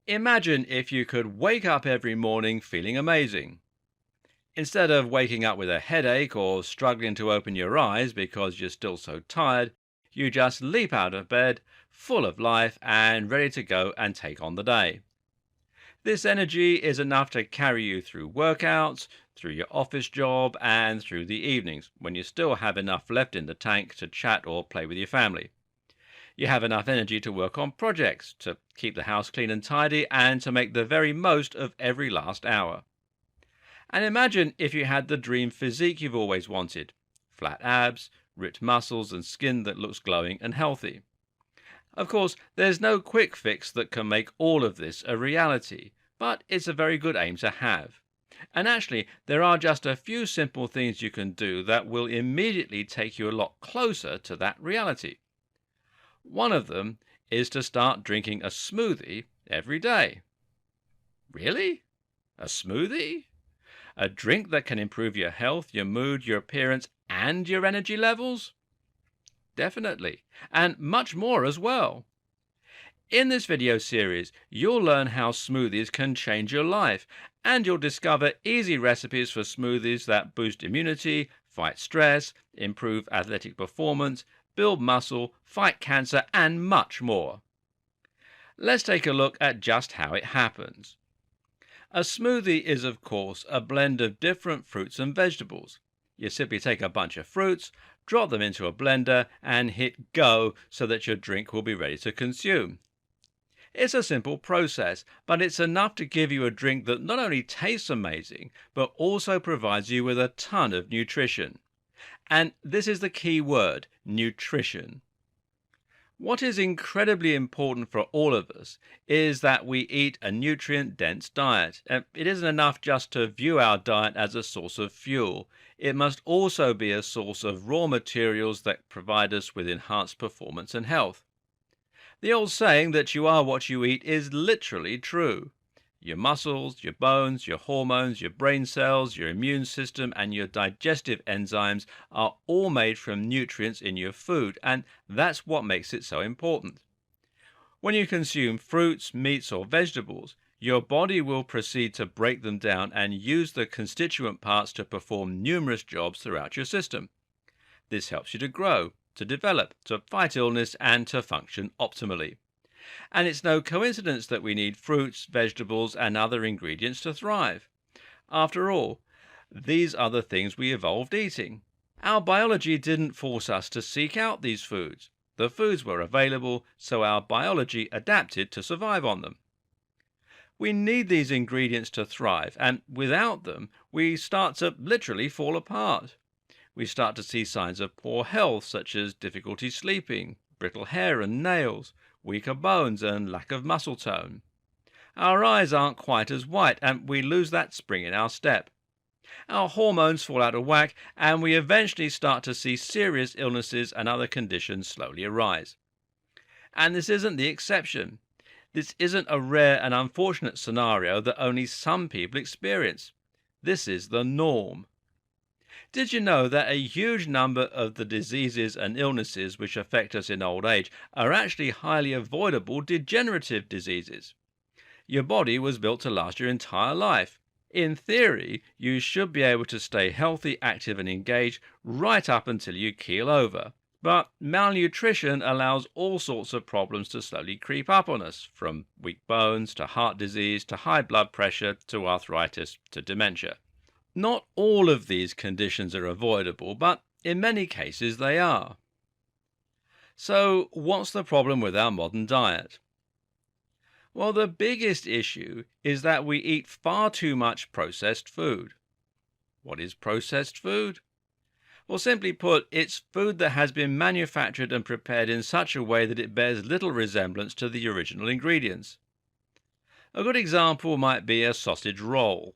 Imagine if you could wake up every morning feeling amazing. Instead of waking up with a headache or struggling to open your eyes because you're still so tired, you just leap out of bed, full of life and ready to go and take on the day. This energy is enough to carry you through workouts, through your office job, and through the evenings when you still have enough left in the tank to chat or play with your family. You have enough energy to work on projects, to keep the house clean and tidy, and to make the very most of every last hour. And imagine if you had the dream physique you've always wanted: flat abs, ripped muscles, and skin that looks glowing and healthy. Of course, there's no quick fix that can make all of this a reality, but it's a very good aim to have. And actually, there are just a few simple things you can do that will immediately take you a lot closer to that reality. One of them is to start drinking a smoothie every day. Really? A smoothie? A drink that can improve your health, your mood, your appearance, and your energy levels? Definitely. And much more as well. In this video series, you'll learn how smoothies can change your life, and you'll discover easy recipes for smoothies that boost immunity, fight stress, improve athletic performance, build muscle, fight cancer, and much more. Let's take a look at just how it happens. A smoothie is, of course, a blend of different fruits and vegetables. You simply take a bunch of fruits, drop them into a blender, and hit go so that your drink will be ready to consume. It's a simple process, but it's enough to give you a drink that not only tastes amazing, but also provides you with a ton of nutrition. And this is the key word: nutrition. What is incredibly important for all of us is that we eat a nutrient-dense diet. It isn't enough just to view our diet as a source of fuel. It must also be a source of raw materials that provide us with enhanced performance and health. The old saying that you are what you eat is literally true. Your muscles, your bones, your hormones, your brain cells, your immune system, and your digestive enzymes are all made from nutrients in your food, and that's what makes it so important. When you consume fruits, meats, or vegetables, your body will proceed to break them down and use the constituent parts to perform numerous jobs throughout your system. This helps you to grow, to develop, to fight illness, and to function optimally. And it's no coincidence that we need fruits, vegetables, and other ingredients to thrive. After all, these are the things we evolved eating. Our biology didn't force us to seek out these foods. The foods were available, so our biology adapted to survive on them. We need these ingredients to thrive, and without them, we start to literally fall apart. We start to see signs of poor health, such as difficulty sleeping, brittle hair and nails, weaker bones, and lack of muscle tone. Our eyes aren't quite as white, and we lose that spring in our step. Our hormones fall out of whack, and we eventually start to see serious illnesses and other conditions slowly arise. And this isn't the exception. This isn't a rare and unfortunate scenario that only some people experience. This is the norm. Did you know that a huge number of the diseases and illnesses which affect us in old age are actually highly avoidable degenerative diseases? Your body was built to last your entire life. In theory, you should be able to stay healthy, active, and engaged right up until you keel over. But malnutrition allows all sorts of problems to slowly creep up on us, from weak bones to heart disease to high blood pressure to arthritis to dementia. Not all of these conditions are avoidable, but in many cases they are. So, what's the problem with our modern diet? Well, the biggest issue is that we eat far too much processed food. What is processed food? Well, simply put, it's food that has been manufactured and prepared in such a way that it bears little resemblance to the original ingredients. A good example might be a sausage roll.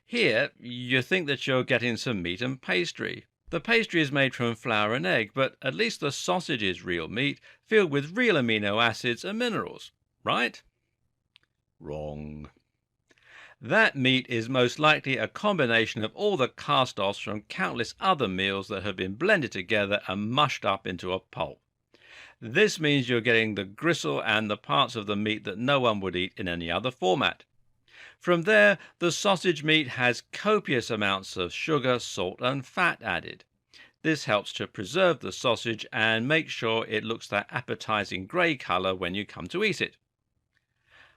Here, you think that you're getting some meat and pastry. The pastry is made from flour and egg, but at least the sausage is real meat, filled with real amino acids and minerals, right? Wrong. That meat is most likely a combination of all the cast-offs from countless other meals that have been blended together and mushed up into a pulp. This means you're getting the gristle and the parts of the meat that no one would eat in any other format. From there, the sausage meat has copious amounts of sugar, salt, and fat added. This helps to preserve the sausage and make sure it looks that appetizing grey colour when you come to eat it.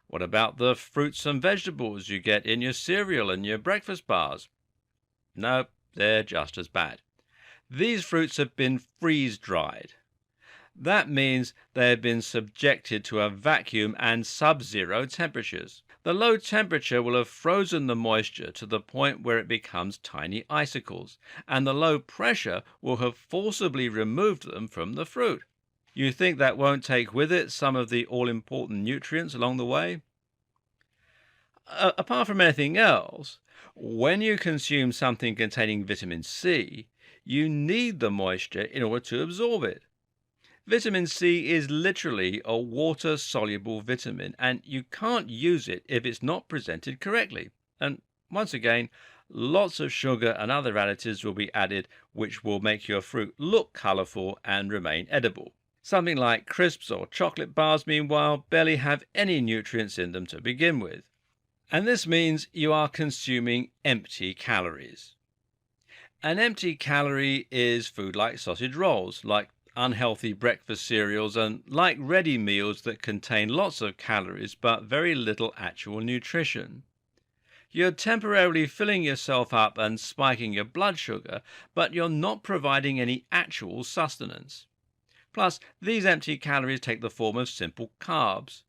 What about the fruits and vegetables you get in your cereal and your breakfast bars? No, they're just as bad. These fruits have been freeze-dried. That means they have been subjected to a vacuum and sub-zero temperatures. The low temperature will have frozen the moisture to the point where it becomes tiny icicles, and the low pressure will have forcibly removed them from the fruit. You think that won't take with it some of the all-important nutrients along the way? Apart from anything else, when you consume something containing vitamin C, you need the moisture in order to absorb it. Vitamin C is literally a water-soluble vitamin, and you can't use it if it's not presented correctly. And once again, lots of sugar and other additives will be added which will make your fruit look colourful and remain edible. Something like crisps or chocolate bars, meanwhile, barely have any nutrients in them to begin with. And this means you are consuming empty calories. An empty calorie is food like sausage rolls, like unhealthy breakfast cereals, and like ready meals that contain lots of calories but very little actual nutrition. You're temporarily filling yourself up and spiking your blood sugar, but you're not providing any actual sustenance. Plus, these empty calories take the form of simple carbs.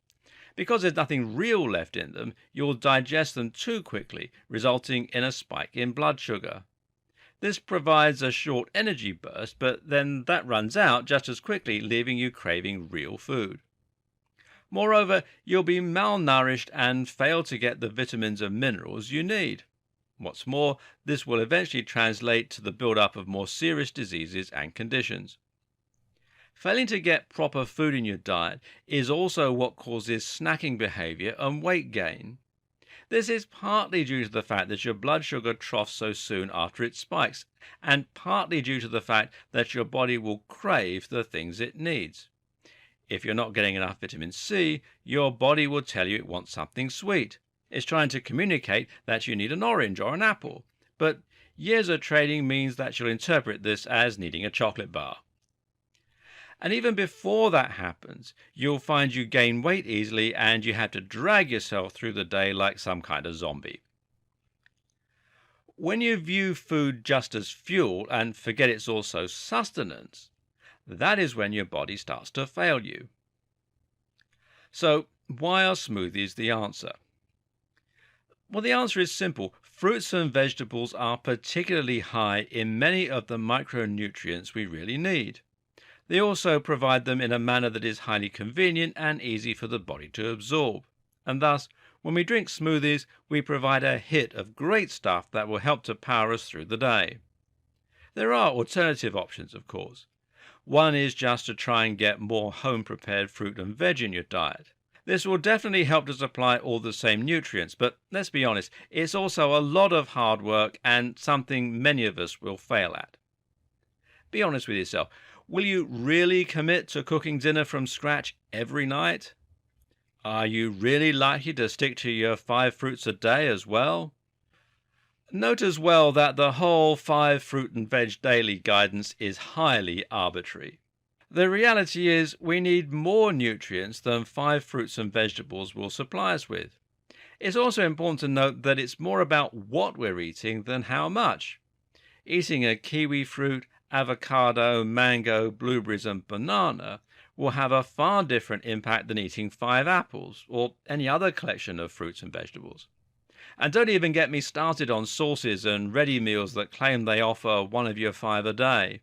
Because there's nothing real left in them, you'll digest them too quickly, resulting in a spike in blood sugar. This provides a short energy burst, but then that runs out just as quickly, leaving you craving real food. Moreover, you'll be malnourished and fail to get the vitamins and minerals you need. What's more, this will eventually translate to the build-up of more serious diseases and conditions. Failing to get proper food in your diet is also what causes snacking behavior and weight gain. This is partly due to the fact that your blood sugar troughs so soon after it spikes, and partly due to the fact that your body will crave the things it needs. If you're not getting enough vitamin C, your body will tell you it wants something sweet. It's trying to communicate that you need an orange or an apple, but years of training means that you'll interpret this as needing a chocolate bar. And even before that happens, you'll find you gain weight easily and you have to drag yourself through the day like some kind of zombie. When you view food just as fuel and forget it's also sustenance, that is when your body starts to fail you. So, why are smoothies the answer? Well, the answer is simple. Fruits and vegetables are particularly high in many of the micronutrients we really need. They also provide them in a manner that is highly convenient and easy for the body to absorb. And thus, when we drink smoothies, we provide a hit of great stuff that will help to power us through the day. There are alternative options, of course. One is just to try and get more home-prepared fruit and veg in your diet. This will definitely help to supply all the same nutrients, but let's be honest, it's also a lot of hard work and something many of us will fail at. Be honest with yourself. Will you really commit to cooking dinner from scratch every night? Are you really likely to stick to your 5 fruits a day as well? Note as well that the whole 5 fruit and veg daily guidance is highly arbitrary. The reality is we need more nutrients than 5 fruits and vegetables will supply us with. It's also important to note that it's more about what we're eating than how much. Eating a kiwi fruit, avocado, mango, blueberries and banana will have a far different impact than eating 5 apples or any other collection of fruits and vegetables. And don't even get me started on sauces and ready meals that claim they offer one of your 5 a day.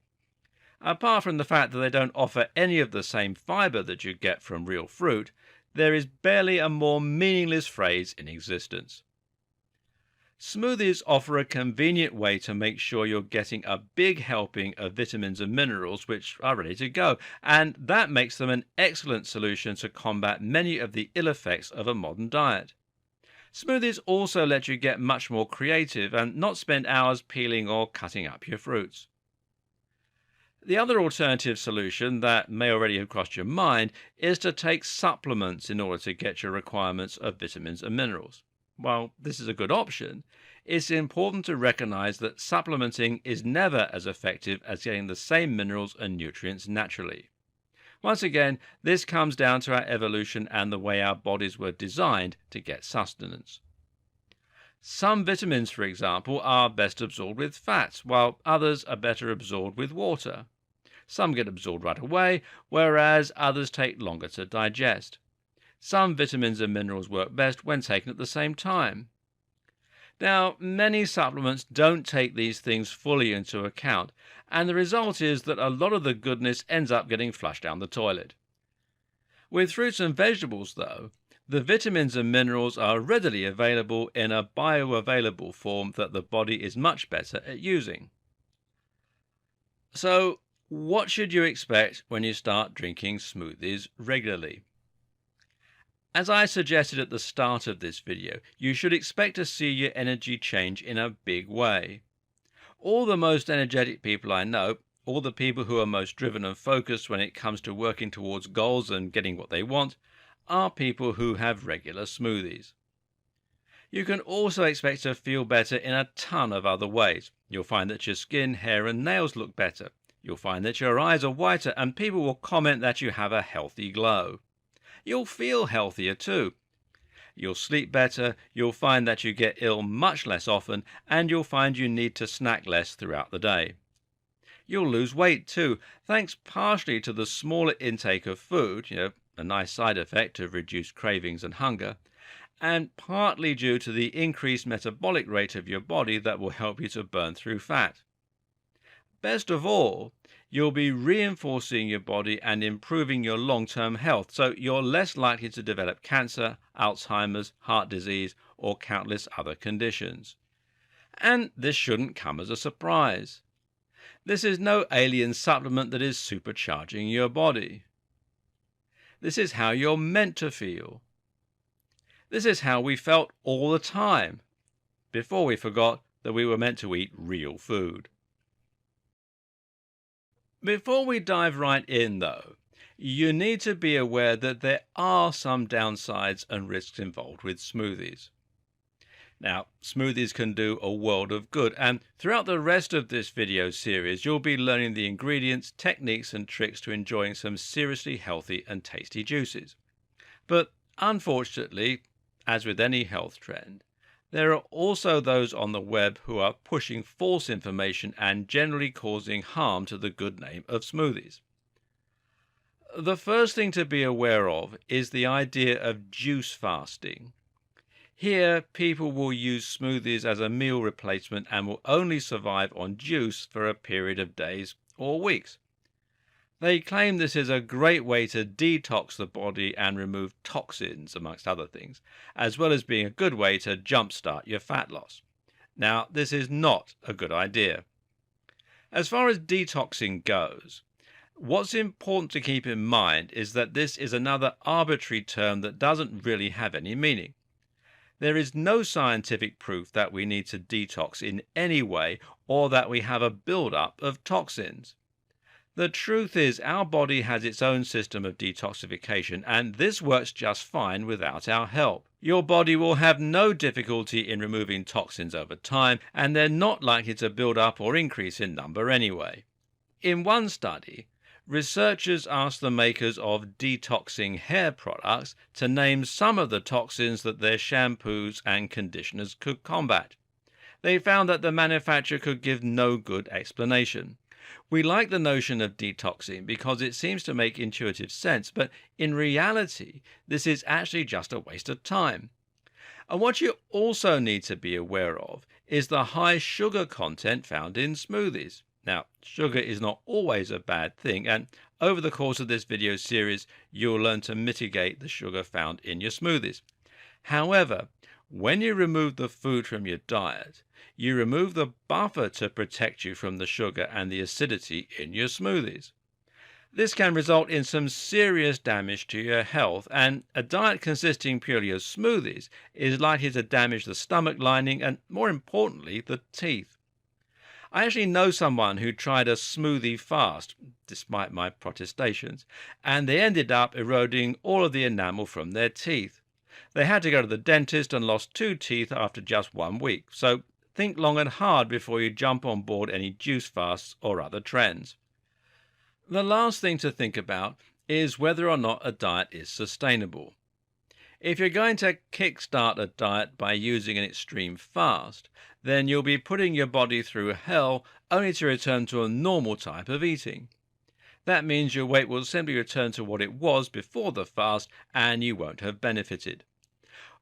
Apart from the fact that they don't offer any of the same fiber that you get from real fruit, there is barely a more meaningless phrase in existence. Smoothies offer a convenient way to make sure you're getting a big helping of vitamins and minerals which are ready to go, and that makes them an excellent solution to combat many of the ill effects of a modern diet. Smoothies also let you get much more creative and not spend hours peeling or cutting up your fruits. The other alternative solution that may already have crossed your mind is to take supplements in order to get your requirements of vitamins and minerals. While this is a good option, it's important to recognize that supplementing is never as effective as getting the same minerals and nutrients naturally. Once again, this comes down to our evolution and the way our bodies were designed to get sustenance. Some vitamins, for example, are best absorbed with fats, while others are better absorbed with water. Some get absorbed right away, whereas others take longer to digest. Some vitamins and minerals work best when taken at the same time. Now, many supplements don't take these things fully into account, and the result is that a lot of the goodness ends up getting flushed down the toilet. With fruits and vegetables, though, the vitamins and minerals are readily available in a bioavailable form that the body is much better at using. So, what should you expect when you start drinking smoothies regularly? As I suggested at the start of this video, you should expect to see your energy change in a big way. All the most energetic people I know, all the people who are most driven and focused when it comes to working towards goals and getting what they want, are people who have regular smoothies. You can also expect to feel better in a ton of other ways. You'll find that your skin, hair and nails look better. You'll find that your eyes are whiter and people will comment that you have a healthy glow. You'll feel healthier too. You'll sleep better, you'll find that you get ill much less often, and you'll find you need to snack less throughout the day. You'll lose weight too, thanks partially to the smaller intake of food, a nice side effect of reduced cravings and hunger, and partly due to the increased metabolic rate of your body that will help you to burn through fat. Best of all, you'll be reinforcing your body and improving your long-term health, so you're less likely to develop cancer, Alzheimer's, heart disease, or countless other conditions. And this shouldn't come as a surprise. This is no alien supplement that is supercharging your body. This is how you're meant to feel. This is how we felt all the time, before we forgot that we were meant to eat real food. Before we dive right in, though, you need to be aware that there are some downsides and risks involved with smoothies. Now, smoothies can do a world of good, and throughout the rest of this video series, you'll be learning the ingredients, techniques, and tricks to enjoying some seriously healthy and tasty juices. But unfortunately, as with any health trend, there are also those on the web who are pushing false information and generally causing harm to the good name of smoothies. The first thing to be aware of is the idea of juice fasting. Here, people will use smoothies as a meal replacement and will only survive on juice for a period of days or weeks. They claim this is a great way to detox the body and remove toxins, amongst other things, as well as being a good way to jumpstart your fat loss. Now, this is not a good idea. As far as detoxing goes, what's important to keep in mind is that this is another arbitrary term that doesn't really have any meaning. There is no scientific proof that we need to detox in any way or that we have a build-up of toxins. The truth is our body has its own system of detoxification, and this works just fine without our help. Your body will have no difficulty in removing toxins over time, and they're not likely to build up or increase in number anyway. In one study, researchers asked the makers of detoxing hair products to name some of the toxins that their shampoos and conditioners could combat. They found that the manufacturer could give no good explanation. We like the notion of detoxing because it seems to make intuitive sense, but in reality, this is actually just a waste of time. And what you also need to be aware of is the high sugar content found in smoothies. Now, sugar is not always a bad thing, and over the course of this video series, you'll learn to mitigate the sugar found in your smoothies. However, when you remove the food from your diet, you remove the buffer to protect you from the sugar and the acidity in your smoothies. This can result in some serious damage to your health, and a diet consisting purely of smoothies is likely to damage the stomach lining and, more importantly, the teeth. I actually know someone who tried a smoothie fast, despite my protestations, and they ended up eroding all of the enamel from their teeth. They had to go to the dentist and lost 2 teeth after just 1 week. So think long and hard before you jump on board any juice fasts or other trends. The last thing to think about is whether or not a diet is sustainable. If you're going to kickstart a diet by using an extreme fast, then you'll be putting your body through hell only to return to a normal type of eating. That means your weight will simply return to what it was before the fast and you won't have benefited.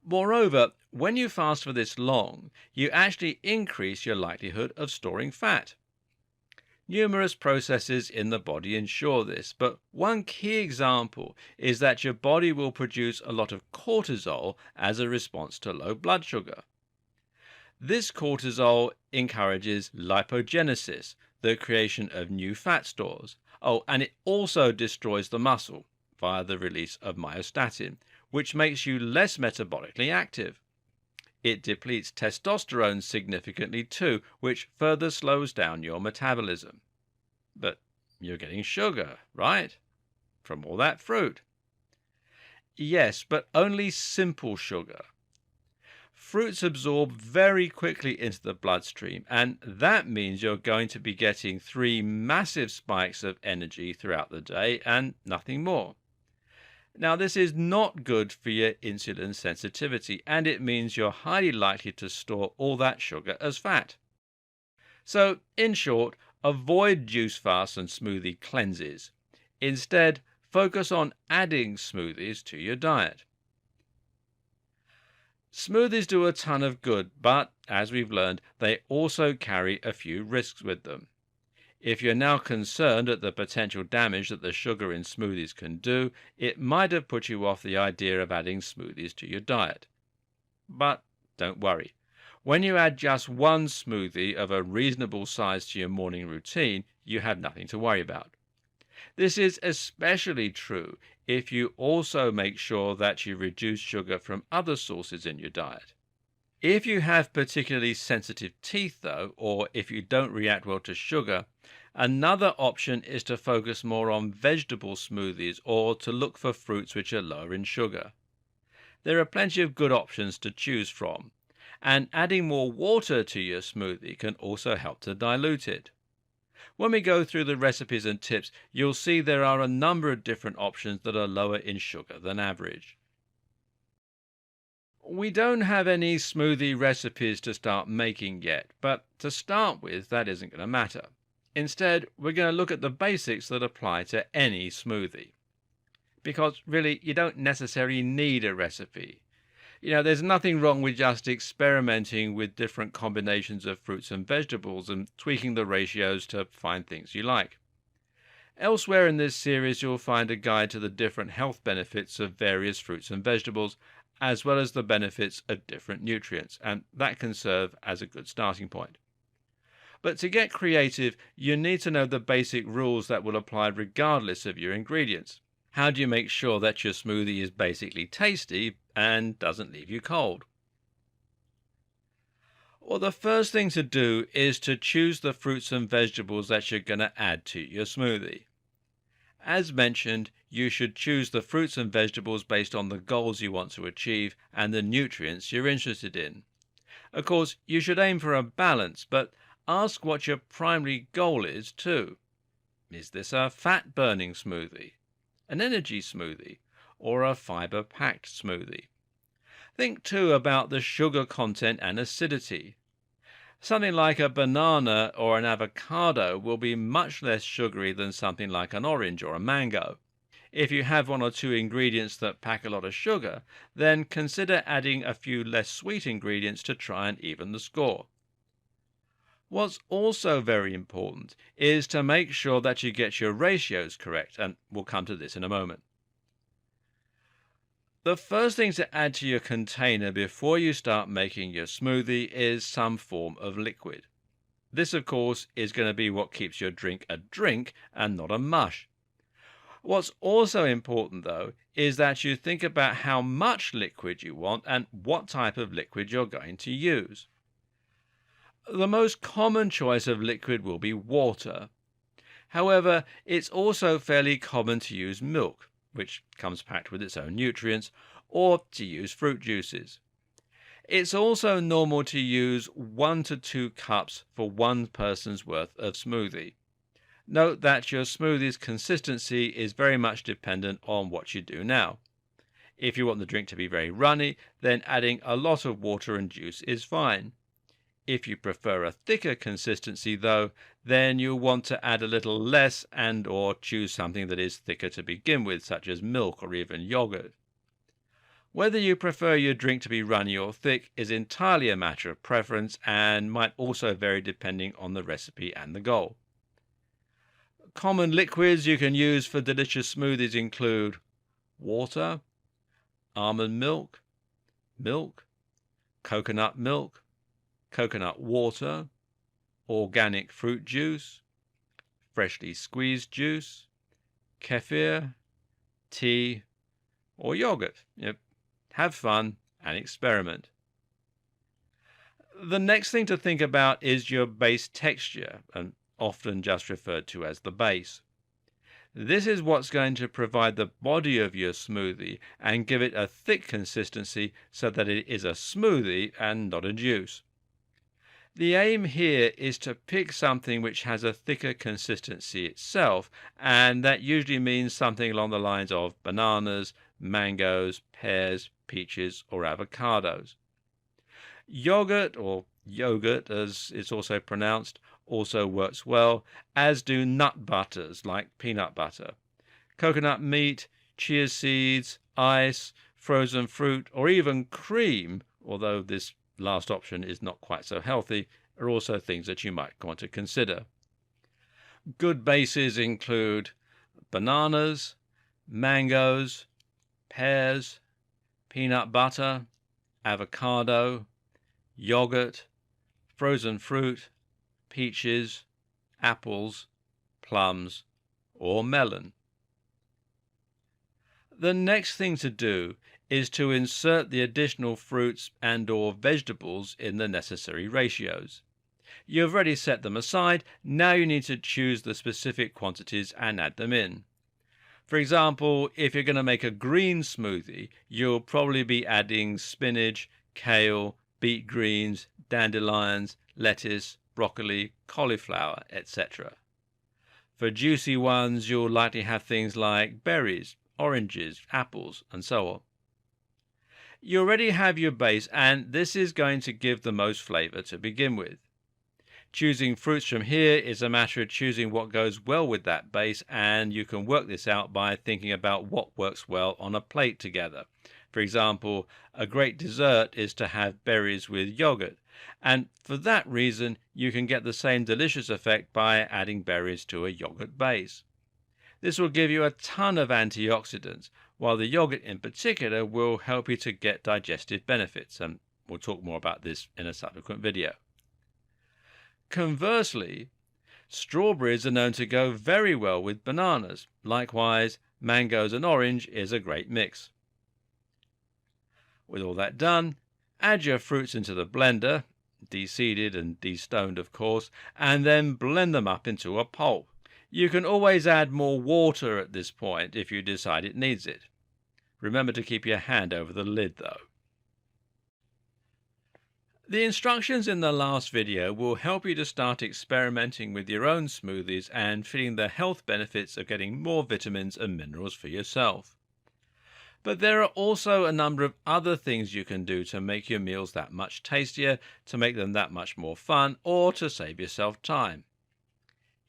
Moreover, when you fast for this long, you actually increase your likelihood of storing fat. Numerous processes in the body ensure this, but one key example is that your body will produce a lot of cortisol as a response to low blood sugar. This cortisol encourages lipogenesis, the creation of new fat stores. Oh, and it also destroys the muscle via the release of myostatin, which makes you less metabolically active. It depletes testosterone significantly too, which further slows down your metabolism. But you're getting sugar, right? From all that fruit. Yes, but only simple sugar. Fruits absorb very quickly into the bloodstream, and that means you're going to be getting 3 massive spikes of energy throughout the day and nothing more. Now, this is not good for your insulin sensitivity, and it means you're highly likely to store all that sugar as fat. So, in short, avoid juice fasts and smoothie cleanses. Instead, focus on adding smoothies to your diet. Smoothies do a ton of good, but, as we've learned, they also carry a few risks with them. If you're now concerned at the potential damage that the sugar in smoothies can do, it might have put you off the idea of adding smoothies to your diet. But don't worry. When you add just one smoothie of a reasonable size to your morning routine, you have nothing to worry about. This is especially true if you also make sure that you reduce sugar from other sources in your diet. If you have particularly sensitive teeth, though, or if you don't react well to sugar, another option is to focus more on vegetable smoothies or to look for fruits which are lower in sugar. There are plenty of good options to choose from, and adding more water to your smoothie can also help to dilute it. When we go through the recipes and tips, you'll see there are a number of different options that are lower in sugar than average. We don't have any smoothie recipes to start making yet, but to start with, that isn't going to matter. Instead, we're going to look at the basics that apply to any smoothie. Because really, you don't necessarily need a recipe. There's nothing wrong with just experimenting with different combinations of fruits and vegetables and tweaking the ratios to find things you like. Elsewhere in this series, you'll find a guide to the different health benefits of various fruits and vegetables, as well as the benefits of different nutrients, and that can serve as a good starting point. But to get creative, you need to know the basic rules that will apply regardless of your ingredients. How do you make sure that your smoothie is basically tasty and doesn't leave you cold? Well, the first thing to do is to choose the fruits and vegetables that you're going to add to your smoothie. As mentioned, you should choose the fruits and vegetables based on the goals you want to achieve and the nutrients you're interested in. Of course, you should aim for a balance, but ask what your primary goal is too. Is this a fat-burning smoothie, an energy smoothie, or a fiber-packed smoothie? Think too about the sugar content and acidity. Something like a banana or an avocado will be much less sugary than something like an orange or a mango. If you have 1 or 2 ingredients that pack a lot of sugar, then consider adding a few less sweet ingredients to try and even the score. What's also very important is to make sure that you get your ratios correct, and we'll come to this in a moment. The first thing to add to your container before you start making your smoothie is some form of liquid. This, of course, is going to be what keeps your drink a drink and not a mush. What's also important, though, is that you think about how much liquid you want and what type of liquid you're going to use. The most common choice of liquid will be water. However, it's also fairly common to use milk, which comes packed with its own nutrients, or to use fruit juices. It's also normal to use 1 to 2 cups for one person's worth of smoothie. Note that your smoothie's consistency is very much dependent on what you do now. If you want the drink to be very runny, then adding a lot of water and juice is fine. If you prefer a thicker consistency though, then you'll want to add a little less and or choose something that is thicker to begin with, such as milk or even yogurt. Whether you prefer your drink to be runny or thick is entirely a matter of preference and might also vary depending on the recipe and the goal. Common liquids you can use for delicious smoothies include water, almond milk, milk, coconut water, organic fruit juice, freshly squeezed juice, kefir, tea, or yogurt. Have fun and experiment. The next thing to think about is your base texture, and often just referred to as the base. This is what's going to provide the body of your smoothie and give it a thick consistency so that it is a smoothie and not a juice. The aim here is to pick something which has a thicker consistency itself, and that usually means something along the lines of bananas, mangoes, pears, peaches, or avocados. Yogurt, or yogurt as it's also pronounced, also works well, as do nut butters like peanut butter. Coconut meat, chia seeds, ice, frozen fruit, or even cream, although this last option is not quite so healthy, are also things that you might want to consider. Good bases include bananas, mangoes, pears, peanut butter, avocado, yogurt, frozen fruit, peaches, apples, plums, or melon. The next thing to do is to insert the additional fruits and or vegetables in the necessary ratios. You've already set them aside, now you need to choose the specific quantities and add them in. For example, if you're going to make a green smoothie, you'll probably be adding spinach, kale, beet greens, dandelions, lettuce, broccoli, cauliflower, etc. For juicy ones, you'll likely have things like berries, oranges, apples, and so on. You already have your base, and this is going to give the most flavor to begin with. Choosing fruits from here is a matter of choosing what goes well with that base, and you can work this out by thinking about what works well on a plate together. For example, a great dessert is to have berries with yogurt, and for that reason you can get the same delicious effect by adding berries to a yogurt base. This will give you a ton of antioxidants, while the yogurt in particular will help you to get digestive benefits, and we'll talk more about this in a subsequent video. Conversely, strawberries are known to go very well with bananas. Likewise, mangoes and orange is a great mix. With all that done, add your fruits into the blender, de-seeded and de-stoned of course, and then blend them up into a pulp. You can always add more water at this point if you decide it needs it. Remember to keep your hand over the lid though. The instructions in the last video will help you to start experimenting with your own smoothies and feeling the health benefits of getting more vitamins and minerals for yourself. But there are also a number of other things you can do to make your meals that much tastier, to make them that much more fun, or to save yourself time.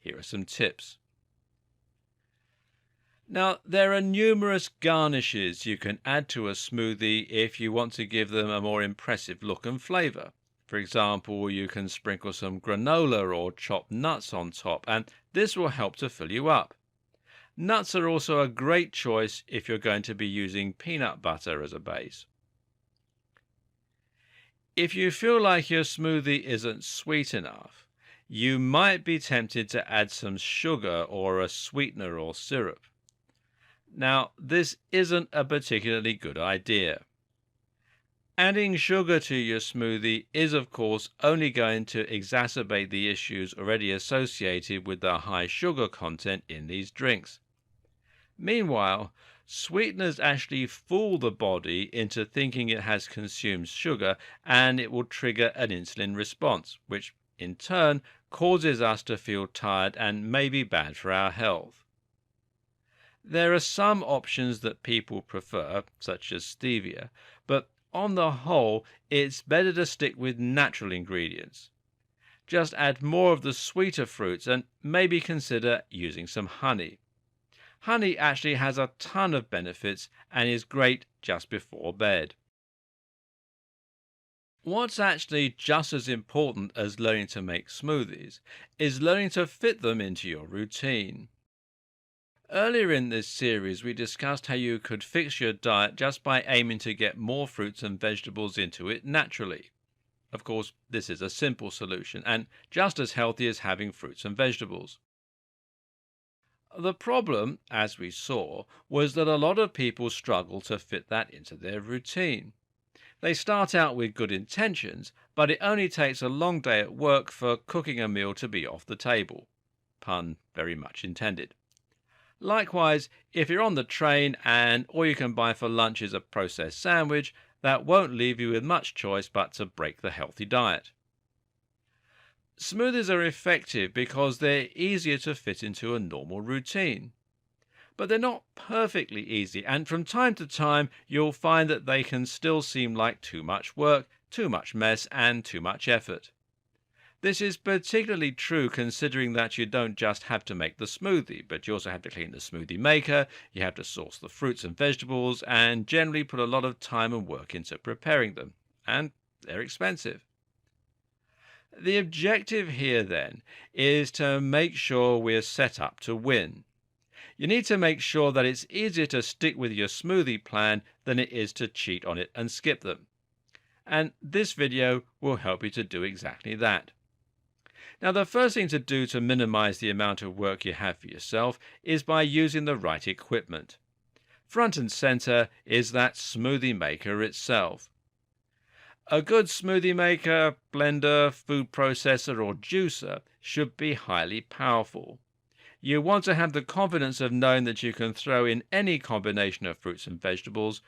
Here are some tips. Now, there are numerous garnishes you can add to a smoothie if you want to give them a more impressive look and flavor. For example, you can sprinkle some granola or chopped nuts on top, and this will help to fill you up. Nuts are also a great choice if you're going to be using peanut butter as a base. If you feel like your smoothie isn't sweet enough, you might be tempted to add some sugar or a sweetener or syrup. Now, this isn't a particularly good idea. Adding sugar to your smoothie is, of course, only going to exacerbate the issues already associated with the high sugar content in these drinks. Meanwhile, sweeteners actually fool the body into thinking it has consumed sugar, and it will trigger an insulin response, which in turn causes us to feel tired and may be bad for our health. There are some options that people prefer, such as stevia, but on the whole, it's better to stick with natural ingredients. Just add more of the sweeter fruits and maybe consider using some honey. Honey actually has a ton of benefits and is great just before bed. What's actually just as important as learning to make smoothies is learning to fit them into your routine. Earlier in this series, we discussed how you could fix your diet just by aiming to get more fruits and vegetables into it naturally. Of course, this is a simple solution and just as healthy as having fruits and vegetables. The problem, as we saw, was that a lot of people struggle to fit that into their routine. They start out with good intentions, but it only takes a long day at work for cooking a meal to be off the table. Pun very much intended. Likewise, if you're on the train and all you can buy for lunch is a processed sandwich, that won't leave you with much choice but to break the healthy diet. Smoothies are effective because they're easier to fit into a normal routine. But they're not perfectly easy, and from time to time you'll find that they can still seem like too much work, too much mess, and too much effort. This is particularly true considering that you don't just have to make the smoothie, but you also have to clean the smoothie maker, you have to source the fruits and vegetables, and generally put a lot of time and work into preparing them. And they're expensive. The objective here, then, is to make sure we're set up to win. You need to make sure that it's easier to stick with your smoothie plan than it is to cheat on it and skip them. And this video will help you to do exactly that. Now, the first thing to do to minimize the amount of work you have for yourself is by using the right equipment. Front and center is that smoothie maker itself. A good smoothie maker, blender, food processor, or juicer should be highly powerful. You want to have the confidence of knowing that you can throw in any combination of fruits and vegetables,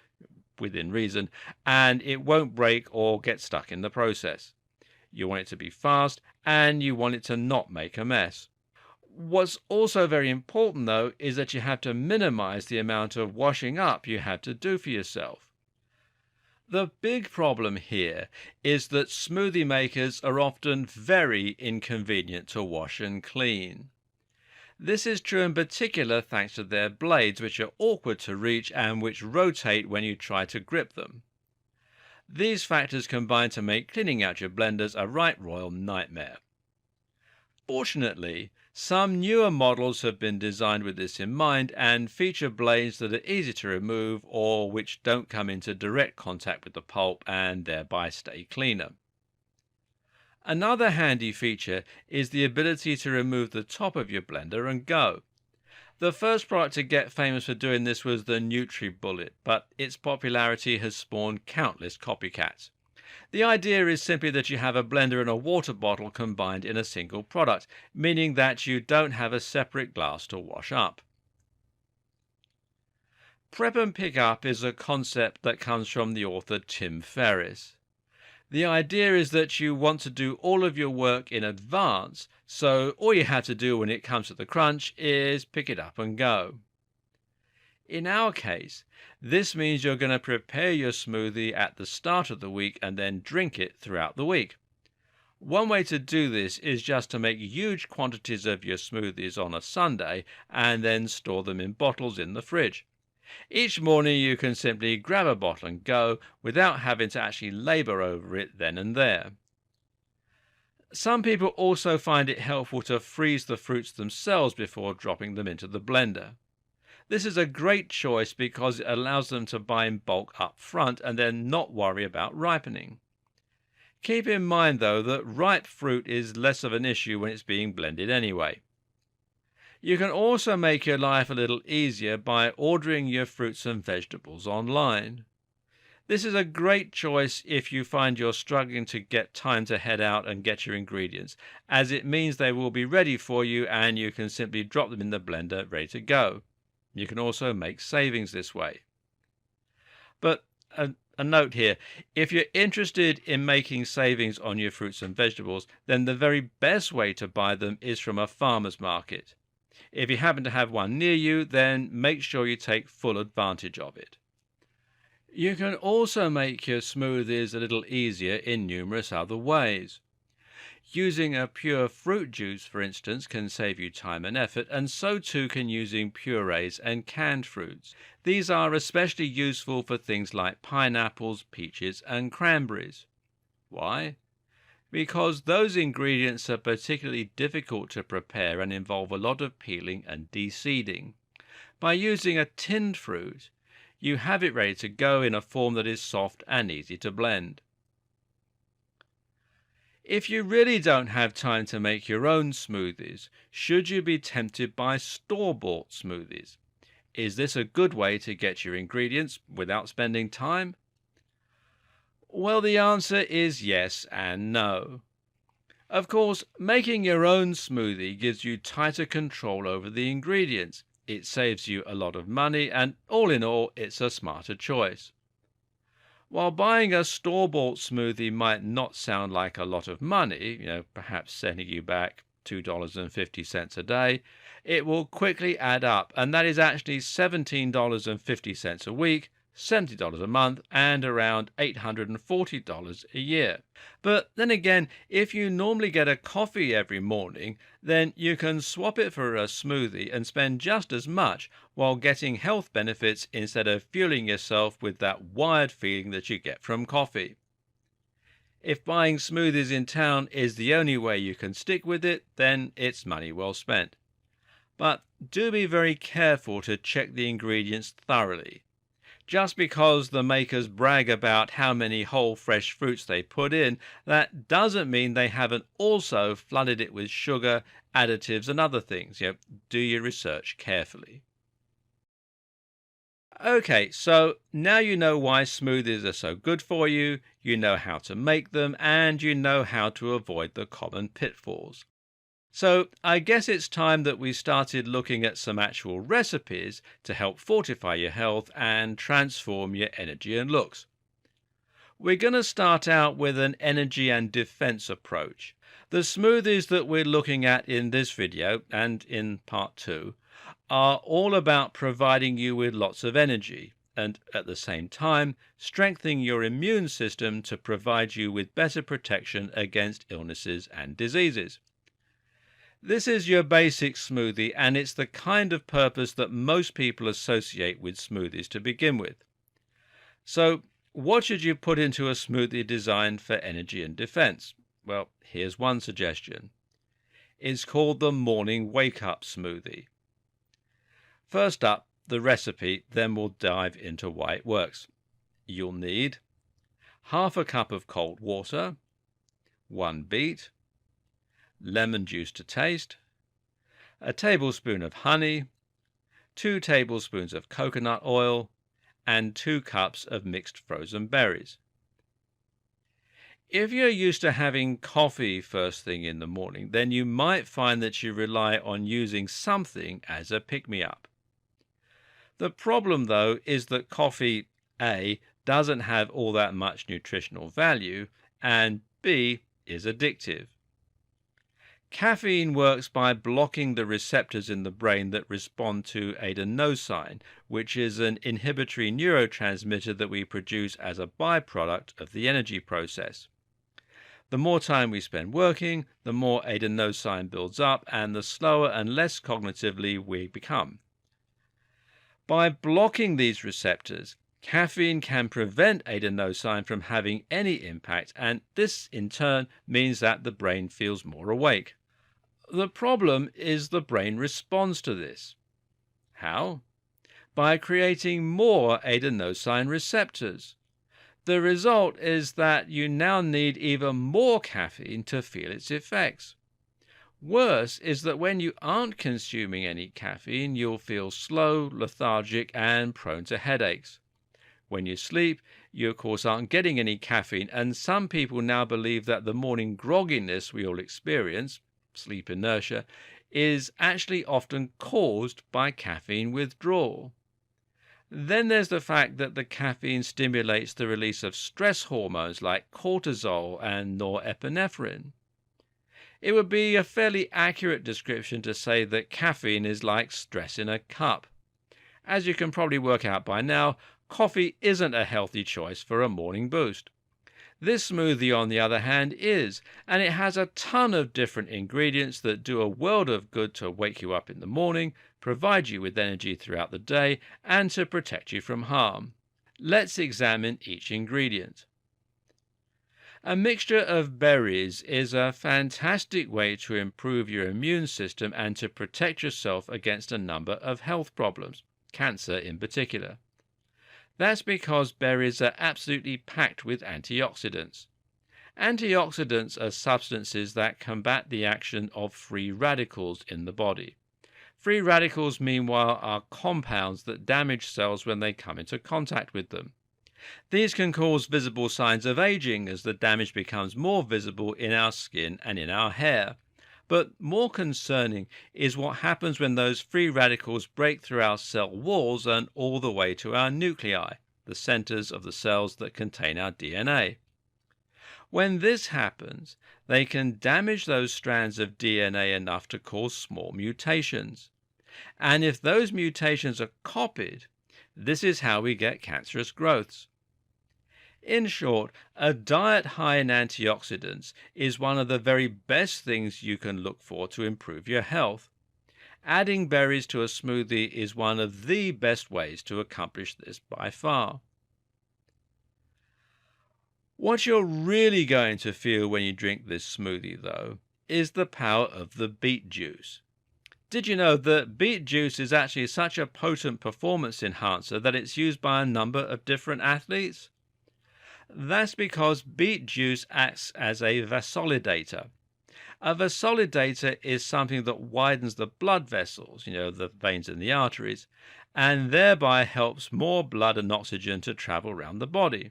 within reason, and it won't break or get stuck in the process. You want it to be fast, and you want it to not make a mess. What's also very important, though, is that you have to minimize the amount of washing up you have to do for yourself. The big problem here is that smoothie makers are often very inconvenient to wash and clean. This is true in particular thanks to their blades, which are awkward to reach and which rotate when you try to grip them. These factors combine to make cleaning out your blenders a right royal nightmare. Fortunately, some newer models have been designed with this in mind and feature blades that are easy to remove or which don't come into direct contact with the pulp and thereby stay cleaner. Another handy feature is the ability to remove the top of your blender and go. The first product to get famous for doing this was the NutriBullet, but its popularity has spawned countless copycats. The idea is simply that you have a blender and a water bottle combined in a single product, meaning that you don't have a separate glass to wash up. Prep and pick up is a concept that comes from the author Tim Ferriss. The idea is that you want to do all of your work in advance, so all you have to do when it comes to the crunch is pick it up and go. In our case, this means you're going to prepare your smoothie at the start of the week and then drink it throughout the week. One way to do this is just to make huge quantities of your smoothies on a Sunday and then store them in bottles in the fridge. Each morning you can simply grab a bottle and go without having to actually labor over it then and there. Some people also find it helpful to freeze the fruits themselves before dropping them into the blender. This is a great choice because it allows them to buy in bulk up front and then not worry about ripening. Keep in mind, though, that ripe fruit is less of an issue when it's being blended anyway. You can also make your life a little easier by ordering your fruits and vegetables online. This is a great choice if you find you're struggling to get time to head out and get your ingredients, as it means they will be ready for you and you can simply drop them in the blender ready to go. You can also make savings this way. But a note here, if you're interested in making savings on your fruits and vegetables, then the very best way to buy them is from a farmer's market. If you happen to have one near you, then make sure you take full advantage of it. You can also make your smoothies a little easier in numerous other ways. Using a pure fruit juice, for instance, can save you time and effort, and so too can using purees and canned fruits. These are especially useful for things like pineapples, peaches, and cranberries. Why? Because those ingredients are particularly difficult to prepare and involve a lot of peeling and de-seeding. By using a tinned fruit, you have it ready to go in a form that is soft and easy to blend. If you really don't have time to make your own smoothies, should you be tempted by store-bought smoothies? Is this a good way to get your ingredients without spending time? Well, the answer is yes and no. Of course, making your own smoothie gives you tighter control over the ingredients. It saves you a lot of money, and all in all, it's a smarter choice. While buying a store-bought smoothie might not sound like a lot of money, perhaps sending you back $2.50 a day, it will quickly add up, and that is actually $17.50 a week, $70 a month, and around $840 a year. But then again, if you normally get a coffee every morning, then you can swap it for a smoothie and spend just as much while getting health benefits instead of fueling yourself with that wired feeling that you get from coffee. If buying smoothies in town is the only way you can stick with it, then it's money well spent. But do be very careful to check the ingredients thoroughly. Just because the makers brag about how many whole fresh fruits they put in, that doesn't mean they haven't also flooded it with sugar, additives, and other things. Do your research carefully. Okay, so now you know why smoothies are so good for you, you know how to make them, and you know how to avoid the common pitfalls. So I guess it's time that we started looking at some actual recipes to help fortify your health and transform your energy and looks. We're going to start out with an energy and defense approach. The smoothies that we're looking at in this video and in part 2 are all about providing you with lots of energy and at the same time strengthening your immune system to provide you with better protection against illnesses and diseases. This is your basic smoothie, and it's the kind of purpose that most people associate with smoothies to begin with. So, what should you put into a smoothie designed for energy and defense? Well, here's one suggestion. It's called the morning wake-up smoothie. First up, the recipe, then we'll dive into why it works. You'll need half a cup of cold water, 1 beet, lemon juice to taste, a tablespoon of honey, 2 tablespoons of coconut oil, and 2 cups of mixed frozen berries. If you're used to having coffee first thing in the morning, then you might find that you rely on using something as a pick-me-up. The problem, though, is that coffee, A, doesn't have all that much nutritional value, and B, is addictive. Caffeine works by blocking the receptors in the brain that respond to adenosine, which is an inhibitory neurotransmitter that we produce as a byproduct of the energy process. The more time we spend working, the more adenosine builds up and the slower and less cognitively we become. By blocking these receptors, caffeine can prevent adenosine from having any impact, and this in turn means that the brain feels more awake. The problem is the brain responds to this. How? By creating more adenosine receptors. The result is that you now need even more caffeine to feel its effects. Worse is that when you aren't consuming any caffeine, you'll feel slow, lethargic, and prone to headaches. When you sleep, You, of course, aren't getting any caffeine, and some people now believe that the morning grogginess we all experience, sleep inertia, is actually often caused by caffeine withdrawal. Then there's the fact that the caffeine stimulates the release of stress hormones like cortisol and norepinephrine. It would be a fairly accurate description to say that caffeine is like stress in a cup. As you can probably work out by now, coffee isn't a healthy choice for a morning boost. This smoothie, on the other hand, is, and it has a ton of different ingredients that do a world of good to wake you up in the morning, provide you with energy throughout the day, and to protect you from harm. Let's examine each ingredient. A mixture of berries is a fantastic way to improve your immune system and to protect yourself against a number of health problems, cancer in particular. That's because berries are absolutely packed with antioxidants. Antioxidants are substances that combat the action of free radicals in the body. Free radicals, meanwhile, are compounds that damage cells when they come into contact with them. These can cause visible signs of aging as the damage becomes more visible in our skin and in our hair. But more concerning is what happens when those free radicals break through our cell walls and all the way to our nuclei, the centers of the cells that contain our DNA. When this happens, they can damage those strands of DNA enough to cause small mutations. And if those mutations are copied, this is how we get cancerous growths. In short, a diet high in antioxidants is one of the very best things you can look for to improve your health. Adding berries to a smoothie is one of the best ways to accomplish this by far. What you're really going to feel when you drink this smoothie, though, is the power of the beet juice. Did you know that beet juice is actually such a potent performance enhancer that it's used by a number of different athletes? That's because beet juice acts as a vasodilator. A vasodilator is something that widens the blood vessels, the veins in the arteries, and thereby helps more blood and oxygen to travel around the body.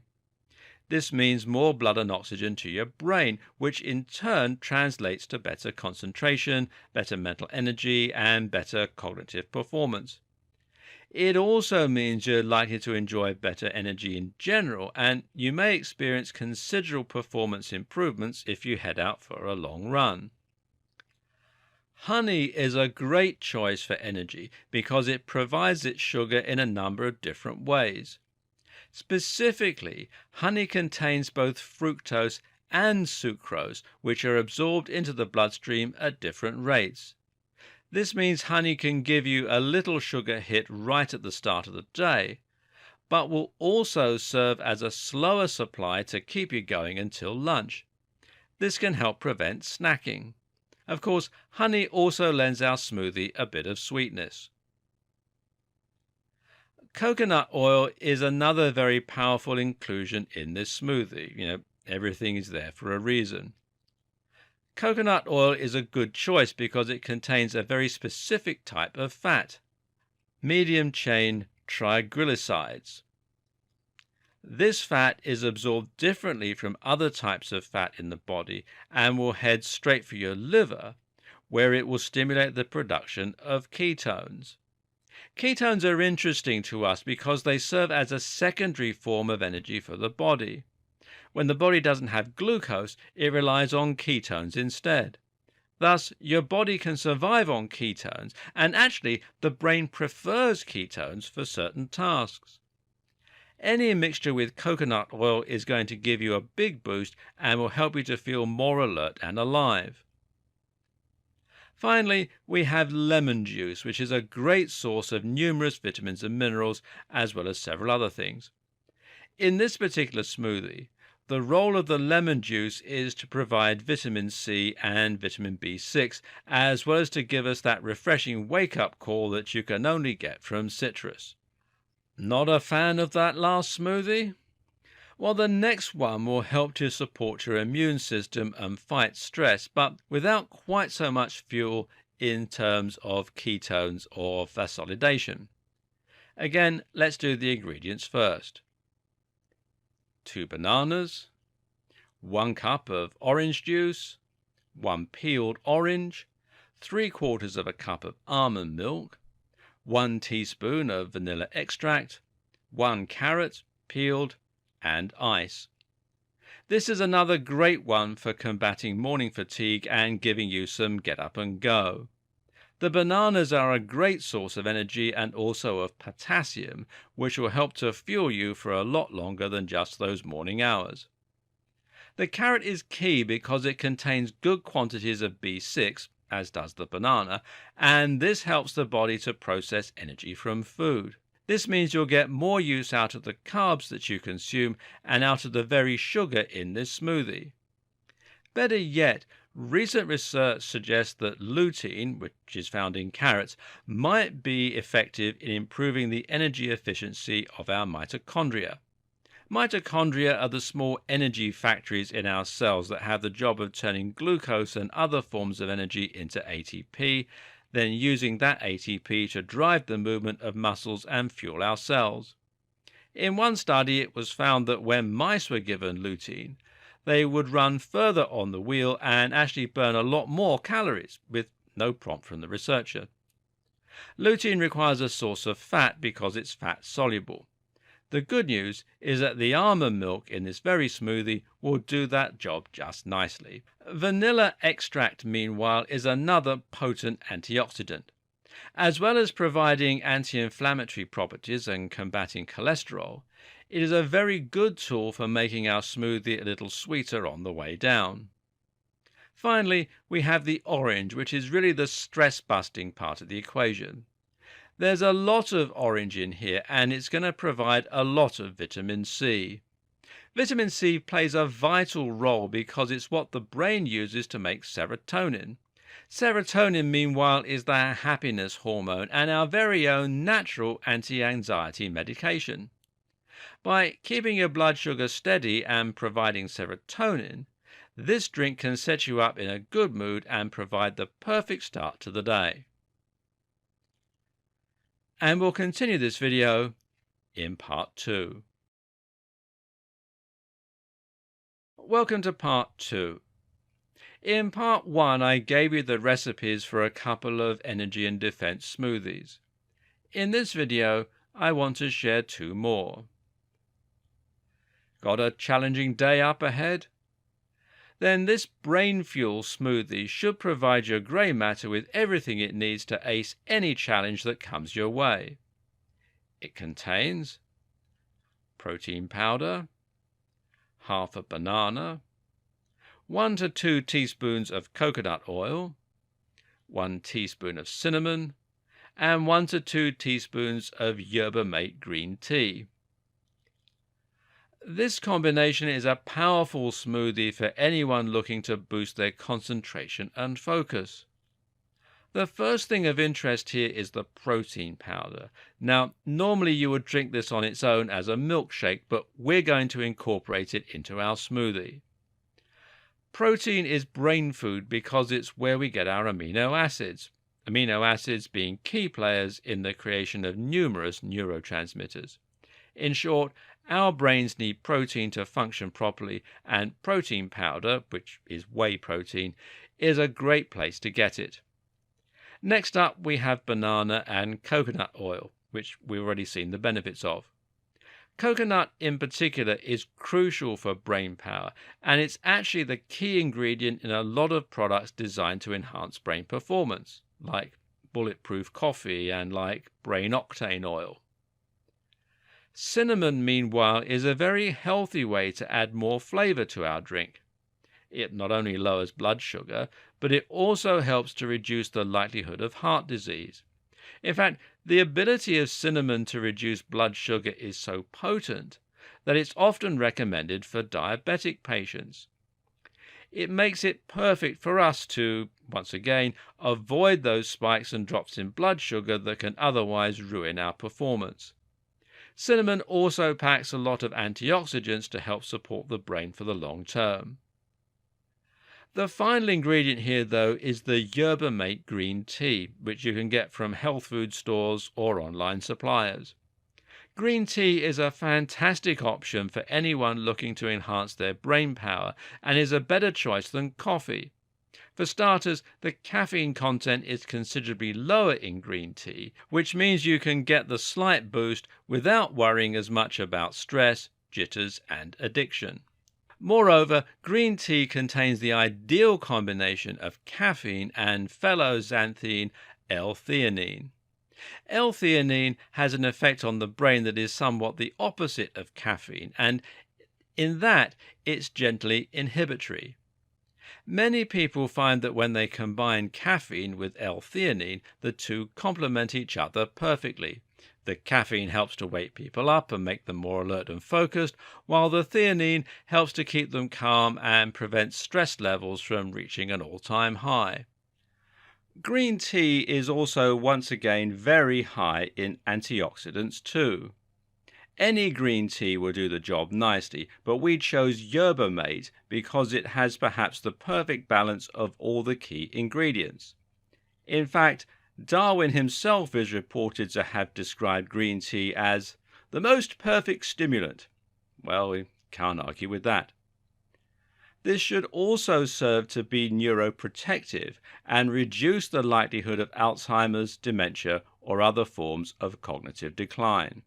This means more blood and oxygen to your brain, which in turn translates to better concentration, better mental energy, and better cognitive performance. It also means you're likely to enjoy better energy in general, and you may experience considerable performance improvements if you head out for a long run. Honey is a great choice for energy because it provides its sugar in a number of different ways. Specifically, honey contains both fructose and sucrose, which are absorbed into the bloodstream at different rates. This means honey can give you a little sugar hit right at the start of the day, but will also serve as a slower supply to keep you going until lunch. This can help prevent snacking. Of course, honey also lends our smoothie a bit of sweetness. Coconut oil is another very powerful inclusion in this smoothie. Everything is there for a reason. Coconut oil is a good choice because it contains a very specific type of fat, medium-chain triglycerides. This fat is absorbed differently from other types of fat in the body and will head straight for your liver, where it will stimulate the production of ketones. Ketones are interesting to us because they serve as a secondary form of energy for the body. When the body doesn't have glucose, it relies on ketones instead. Thus, your body can survive on ketones, and actually, the brain prefers ketones for certain tasks. Any mixture with coconut oil is going to give you a big boost and will help you to feel more alert and alive. Finally, we have lemon juice, which is a great source of numerous vitamins and minerals, as well as several other things. In this particular smoothie, the role of the lemon juice is to provide vitamin C and vitamin B6, as well as to give us that refreshing wake-up call that you can only get from citrus. Not a fan of that last smoothie? Well, the next one will help to support your immune system and fight stress, but without quite so much fuel in terms of ketones or vasodilation. Again, let's do the ingredients first. 2 bananas, 1 cup of orange juice, 1 peeled orange, 3/4 of a cup of almond milk, 1 teaspoon of vanilla extract, 1 carrot, peeled, and ice. This is another great one for combating morning fatigue and giving you some get up and go. The bananas are a great source of energy and also of potassium, which will help to fuel you for a lot longer than just those morning hours. The carrot is key because it contains good quantities of B6, as does the banana, and this helps the body to process energy from food. This means you'll get more use out of the carbs that you consume and out of the very sugar in this smoothie. Better yet, recent research suggests that lutein, which is found in carrots, might be effective in improving the energy efficiency of our mitochondria. Mitochondria are the small energy factories in our cells that have the job of turning glucose and other forms of energy into ATP, then using that ATP to drive the movement of muscles and fuel our cells. In one study, it was found that when mice were given lutein, they would run further on the wheel and actually burn a lot more calories, with no prompt from the researcher. Lutein requires a source of fat because it's fat soluble. The good news is that the almond milk in this very smoothie will do that job just nicely. Vanilla extract, meanwhile, is another potent antioxidant. As well as providing anti-inflammatory properties and combating cholesterol, it is a very good tool for making our smoothie a little sweeter on the way down. Finally, we have the orange, which is really the stress-busting part of the equation. There's a lot of orange in here, and it's going to provide a lot of vitamin C. Vitamin C plays a vital role because it's what the brain uses to make serotonin. Serotonin, meanwhile, is the happiness hormone and our very own natural anti-anxiety medication. By keeping your blood sugar steady and providing serotonin, this drink can set you up in a good mood and provide the perfect start to the day. And we'll continue this video in part 2. Welcome to part 2. In part 1, I gave you the recipes for a couple of energy and defense smoothies. In this video, I want to share 2 more. Got a challenging day up ahead? Then this brain fuel smoothie should provide your grey matter with everything it needs to ace any challenge that comes your way. It contains protein powder, half a banana, 1 to 2 teaspoons of coconut oil, 1 teaspoon of cinnamon, and 1 to 2 teaspoons of yerba mate green tea. This combination is a powerful smoothie for anyone looking to boost their concentration and focus. The first thing of interest here is the protein powder. Now, normally you would drink this on its own as a milkshake, but we're going to incorporate it into our smoothie. Protein is brain food because it's where we get our amino acids being key players in the creation of numerous neurotransmitters. In short, our brains need protein to function properly, and protein powder, which is whey protein, is a great place to get it. Next up, we have banana and coconut oil, which we've already seen the benefits of. Coconut in particular is crucial for brain power, and it's actually the key ingredient in a lot of products designed to enhance brain performance, like bulletproof coffee and like brain octane oil. Cinnamon, meanwhile, is a very healthy way to add more flavor to our drink. It not only lowers blood sugar, but it also helps to reduce the likelihood of heart disease. In fact, the ability of cinnamon to reduce blood sugar is so potent that it's often recommended for diabetic patients. It makes it perfect for us to, once again, avoid those spikes and drops in blood sugar that can otherwise ruin our performance. Cinnamon also packs a lot of antioxidants to help support the brain for the long term. The final ingredient here, though, is the yerba mate green tea, which you can get from health food stores or online suppliers. Green tea is a fantastic option for anyone looking to enhance their brain power and is a better choice than coffee. For starters, the caffeine content is considerably lower in green tea, which means you can get the slight boost without worrying as much about stress, jitters, and addiction. Moreover, green tea contains the ideal combination of caffeine and fellow xanthine L-theanine. L-theanine has an effect on the brain that is somewhat the opposite of caffeine, and in that it's gently inhibitory. Many people find that when they combine caffeine with L-theanine, the two complement each other perfectly. The caffeine helps to wake people up and make them more alert and focused, while the theanine helps to keep them calm and prevents stress levels from reaching an all-time high. Green tea is also once again very high in antioxidants too. Any green tea will do the job nicely, but we chose yerba mate because it has perhaps the perfect balance of all the key ingredients. In fact, Darwin himself is reported to have described green tea as the most perfect stimulant. Well, we can't argue with that. This should also serve to be neuroprotective and reduce the likelihood of Alzheimer's, dementia, or other forms of cognitive decline.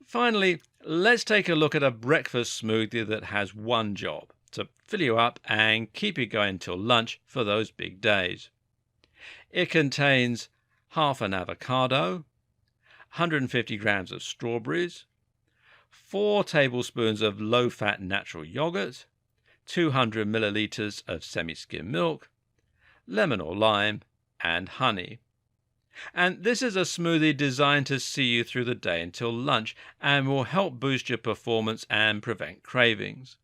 Finally, let's take a look at a breakfast smoothie that has one job: to fill you up and keep you going till lunch for those big days. It contains half an avocado, 150 grams of strawberries, 4 tablespoons of low-fat natural yogurt, 200 milliliters of semi-skim milk, lemon or lime, and honey. And this is a smoothie designed to see you through the day until lunch and will help boost your performance and prevent cravings.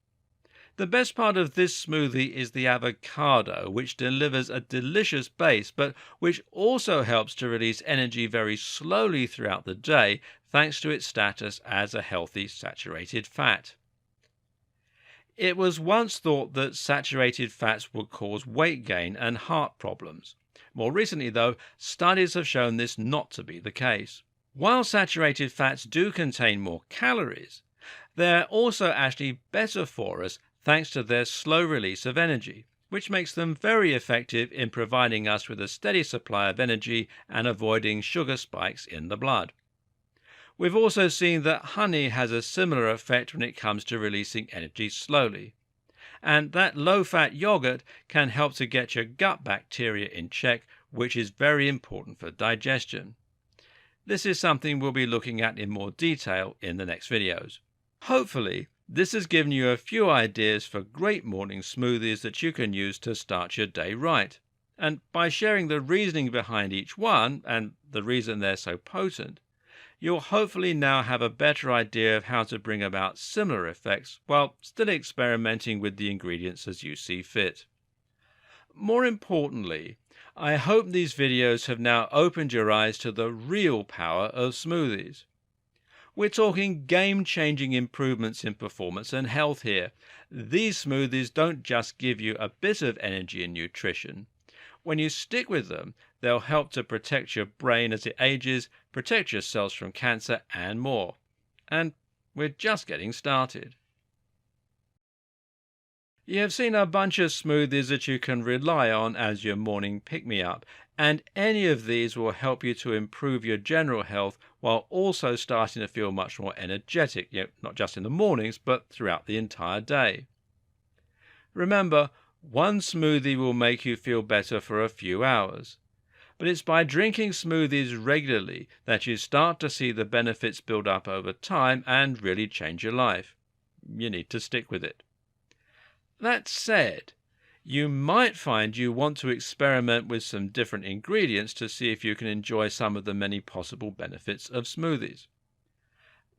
The best part of this smoothie is the avocado, which delivers a delicious base, but which also helps to release energy very slowly throughout the day, thanks to its status as a healthy saturated fat. It was once thought that saturated fats would cause weight gain and heart problems. More recently, though, studies have shown this not to be the case. While saturated fats do contain more calories, they're also actually better for us thanks to their slow release of energy, which makes them very effective in providing us with a steady supply of energy and avoiding sugar spikes in the blood. We've also seen that honey has a similar effect when it comes to releasing energy slowly. And that low-fat yogurt can help to get your gut bacteria in check, which is very important for digestion. This is something we'll be looking at in more detail in the next videos. Hopefully, this has given you a few ideas for great morning smoothies that you can use to start your day right. And by sharing the reasoning behind each one and the reason they're so potent, you'll hopefully now have a better idea of how to bring about similar effects while still experimenting with the ingredients as you see fit. More importantly, I hope these videos have now opened your eyes to the real power of smoothies. We're talking game-changing improvements in performance and health here. These smoothies don't just give you a bit of energy and nutrition. When you stick with them, they'll help to protect your brain as it ages, protect your cells from cancer, and more. And we're just getting started. You have seen a bunch of smoothies that you can rely on as your morning pick-me-up, and any of these will help you to improve your general health while also starting to feel much more energetic, not just in the mornings, but throughout the entire day. Remember, one smoothie will make you feel better for a few hours. But it's by drinking smoothies regularly that you start to see the benefits build up over time and really change your life. You need to stick with it. That said, you might find you want to experiment with some different ingredients to see if you can enjoy some of the many possible benefits of smoothies.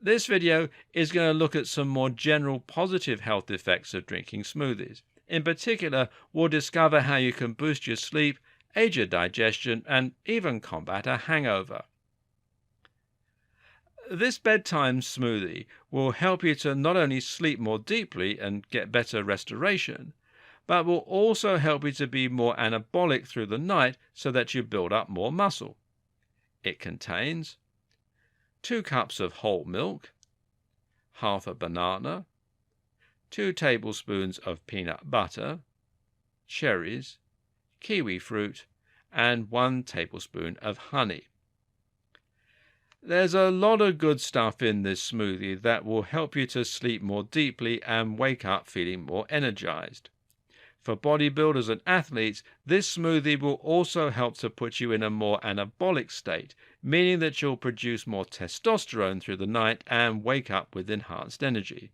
This video is going to look at some more general positive health effects of drinking smoothies. In particular, we'll discover how you can boost your sleep, aid your digestion, and even combat a hangover. This bedtime smoothie will help you to not only sleep more deeply and get better restoration, but will also help you to be more anabolic through the night so that you build up more muscle. It contains 2 cups of whole milk, half a banana, 2 tablespoons of peanut butter, cherries, kiwi fruit, and 1 tablespoon of honey. There's a lot of good stuff in this smoothie that will help you to sleep more deeply and wake up feeling more energized. For bodybuilders and athletes, this smoothie will also help to put you in a more anabolic state, meaning that you'll produce more testosterone through the night and wake up with enhanced energy.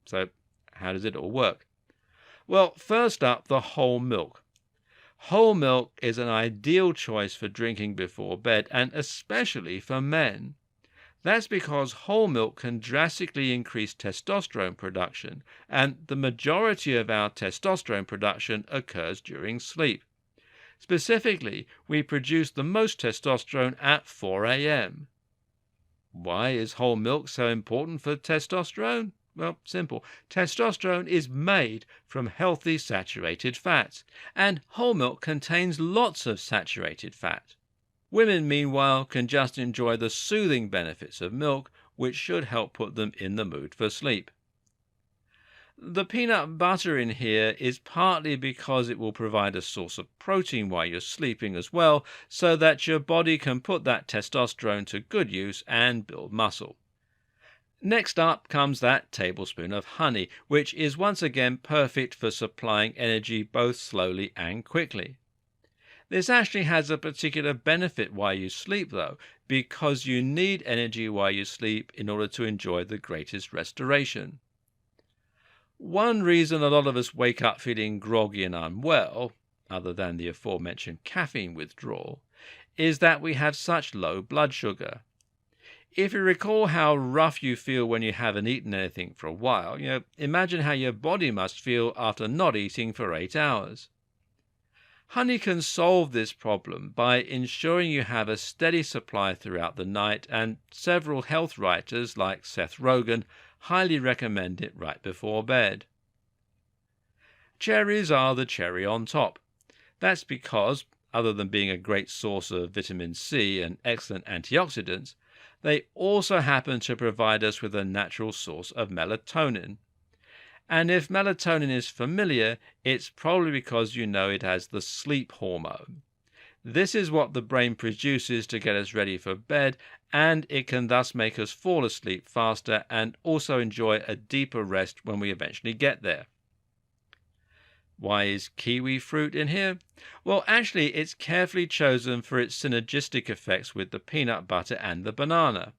So, how does it all work? Well, first up, the whole milk. Whole milk is an ideal choice for drinking before bed, and especially for men. That's because whole milk can drastically increase testosterone production, and the majority of our testosterone production occurs during sleep. Specifically, we produce the most testosterone at 4 a.m. Why is whole milk so important for testosterone? Well, simple. Testosterone is made from healthy saturated fats, and whole milk contains lots of saturated fat. Women, meanwhile, can just enjoy the soothing benefits of milk, which should help put them in the mood for sleep. The peanut butter in here is partly because it will provide a source of protein while you're sleeping as well, so that your body can put that testosterone to good use and build muscle. Next up comes that tablespoon of honey, which is once again perfect for supplying energy both slowly and quickly. This actually has a particular benefit while you sleep, though, because you need energy while you sleep in order to enjoy the greatest restoration. One reason a lot of us wake up feeling groggy and unwell, other than the aforementioned caffeine withdrawal, is that we have such low blood sugar. If you recall how rough you feel when you haven't eaten anything for a while, imagine how your body must feel after not eating for 8 hours. Honey can solve this problem by ensuring you have a steady supply throughout the night, and several health writers like Seth Rogen highly recommend it right before bed. Cherries are the cherry on top. That's because, other than being a great source of vitamin C and excellent antioxidants, they also happen to provide us with a natural source of melatonin. And if melatonin is familiar, it's probably because you know it has the sleep hormone. This is what the brain produces to get us ready for bed, and it can thus make us fall asleep faster and also enjoy a deeper rest when we eventually get there. Why is kiwi fruit in here? Well, actually, it's carefully chosen for its synergistic effects with the peanut butter and the banana.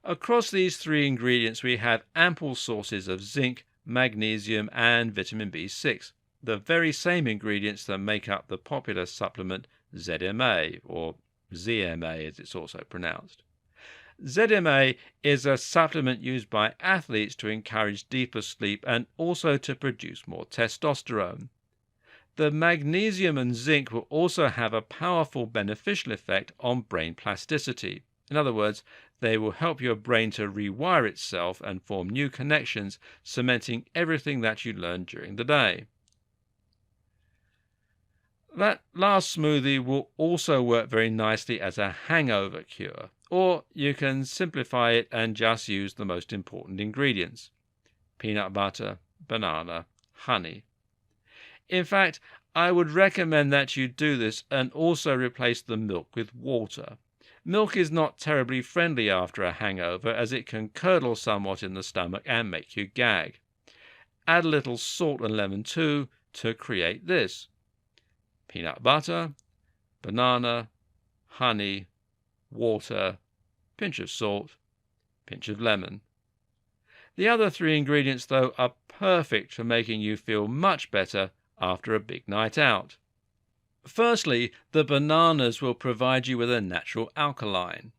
Across these 3 ingredients, we have ample sources of zinc, magnesium, and vitamin B6, the very same ingredients that make up the popular supplement ZMA, or ZMA as it's also pronounced. ZMA is a supplement used by athletes to encourage deeper sleep and also to produce more testosterone. The magnesium and zinc will also have a powerful beneficial effect on brain plasticity. In other words, they will help your brain to rewire itself and form new connections, cementing everything that you learned during the day. That last smoothie will also work very nicely as a hangover cure, or you can simplify it and just use the most important ingredients: peanut butter, banana, honey. In fact, I would recommend that you do this and also replace the milk with water. Milk is not terribly friendly after a hangover, as it can curdle somewhat in the stomach and make you gag. Add a little salt and lemon too to create this: peanut butter, banana, honey, water, pinch of salt, pinch of lemon. The other 3 ingredients, though, are perfect for making you feel much better after a big night out. Firstly, the bananas will provide you with a natural alkaline.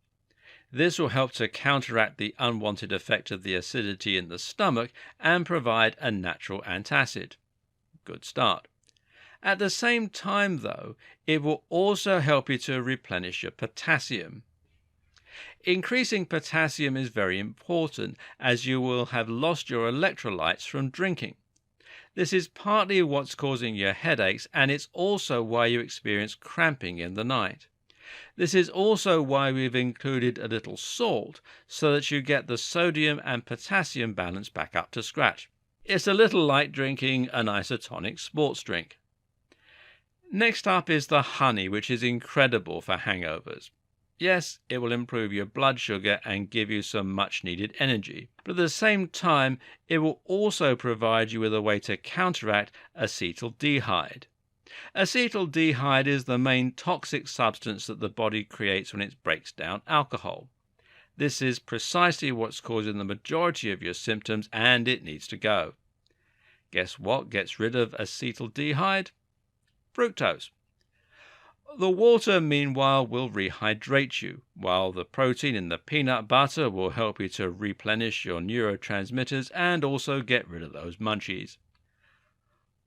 This will help to counteract the unwanted effect of the acidity in the stomach and provide a natural antacid. Good start. At the same time, though, it will also help you to replenish your potassium. Increasing potassium is very important, as you will have lost your electrolytes from drinking. This is partly what's causing your headaches, and it's also why you experience cramping in the night. This is also why we've included a little salt so that you get the sodium and potassium balance back up to scratch. It's a little like drinking an isotonic sports drink. Next up is the honey, which is incredible for hangovers. Yes, it will improve your blood sugar and give you some much needed energy, but at the same time, it will also provide you with a way to counteract acetaldehyde. Acetaldehyde is the main toxic substance that the body creates when it breaks down alcohol. This is precisely what's causing the majority of your symptoms, and it needs to go. Guess what gets rid of acetaldehyde? Fructose. The water, meanwhile, will rehydrate you, while the protein in the peanut butter will help you to replenish your neurotransmitters and also get rid of those munchies.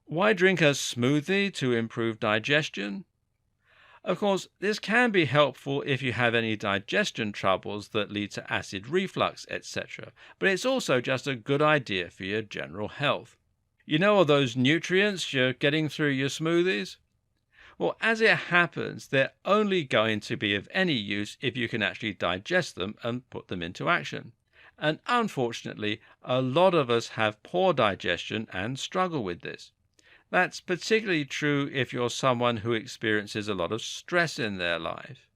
Why drink a smoothie to improve digestion? Of course, this can be helpful if you have any digestion troubles that lead to acid reflux, etc., but it's also just a good idea for your general health. You know all those nutrients you're getting through your smoothies? Well, as it happens, they're only going to be of any use if you can actually digest them and put them into action. And unfortunately, a lot of us have poor digestion and struggle with this. That's particularly true if you're someone who experiences a lot of stress in their life.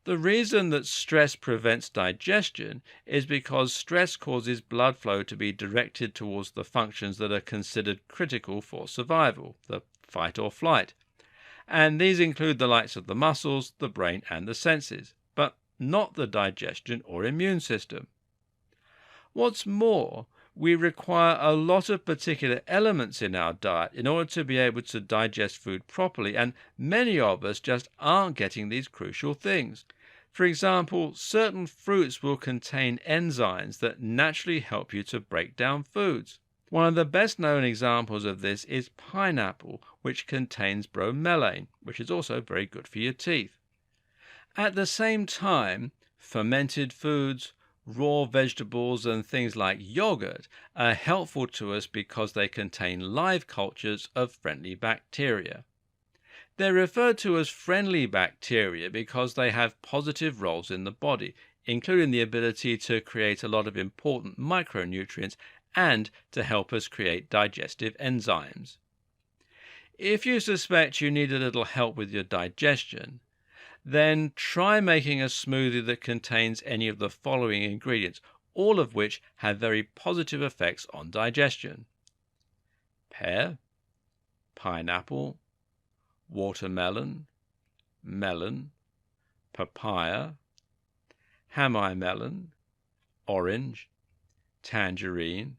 The reason that stress prevents digestion is because stress causes blood flow to be directed towards the functions that are considered critical for survival, the fight or flight. And these include the likes of the muscles, the brain, and the senses, but not the digestion or immune system. What's more, we require a lot of particular elements in our diet in order to be able to digest food properly, and many of us just aren't getting these crucial things. For example, certain fruits will contain enzymes that naturally help you to break down foods. One of the best known examples of this is pineapple, which contains bromelain, which is also very good for your teeth. At the same time, fermented foods, raw vegetables, and things like yogurt are helpful to us because they contain live cultures of friendly bacteria. They're referred to as friendly bacteria because they have positive roles in the body, including the ability to create a lot of important micronutrients and to help us create digestive enzymes. If you suspect you need a little help with your digestion, then try making a smoothie that contains any of the following ingredients, all of which have very positive effects on digestion: pear, pineapple, watermelon, melon, papaya, hamai melon, orange, tangerine,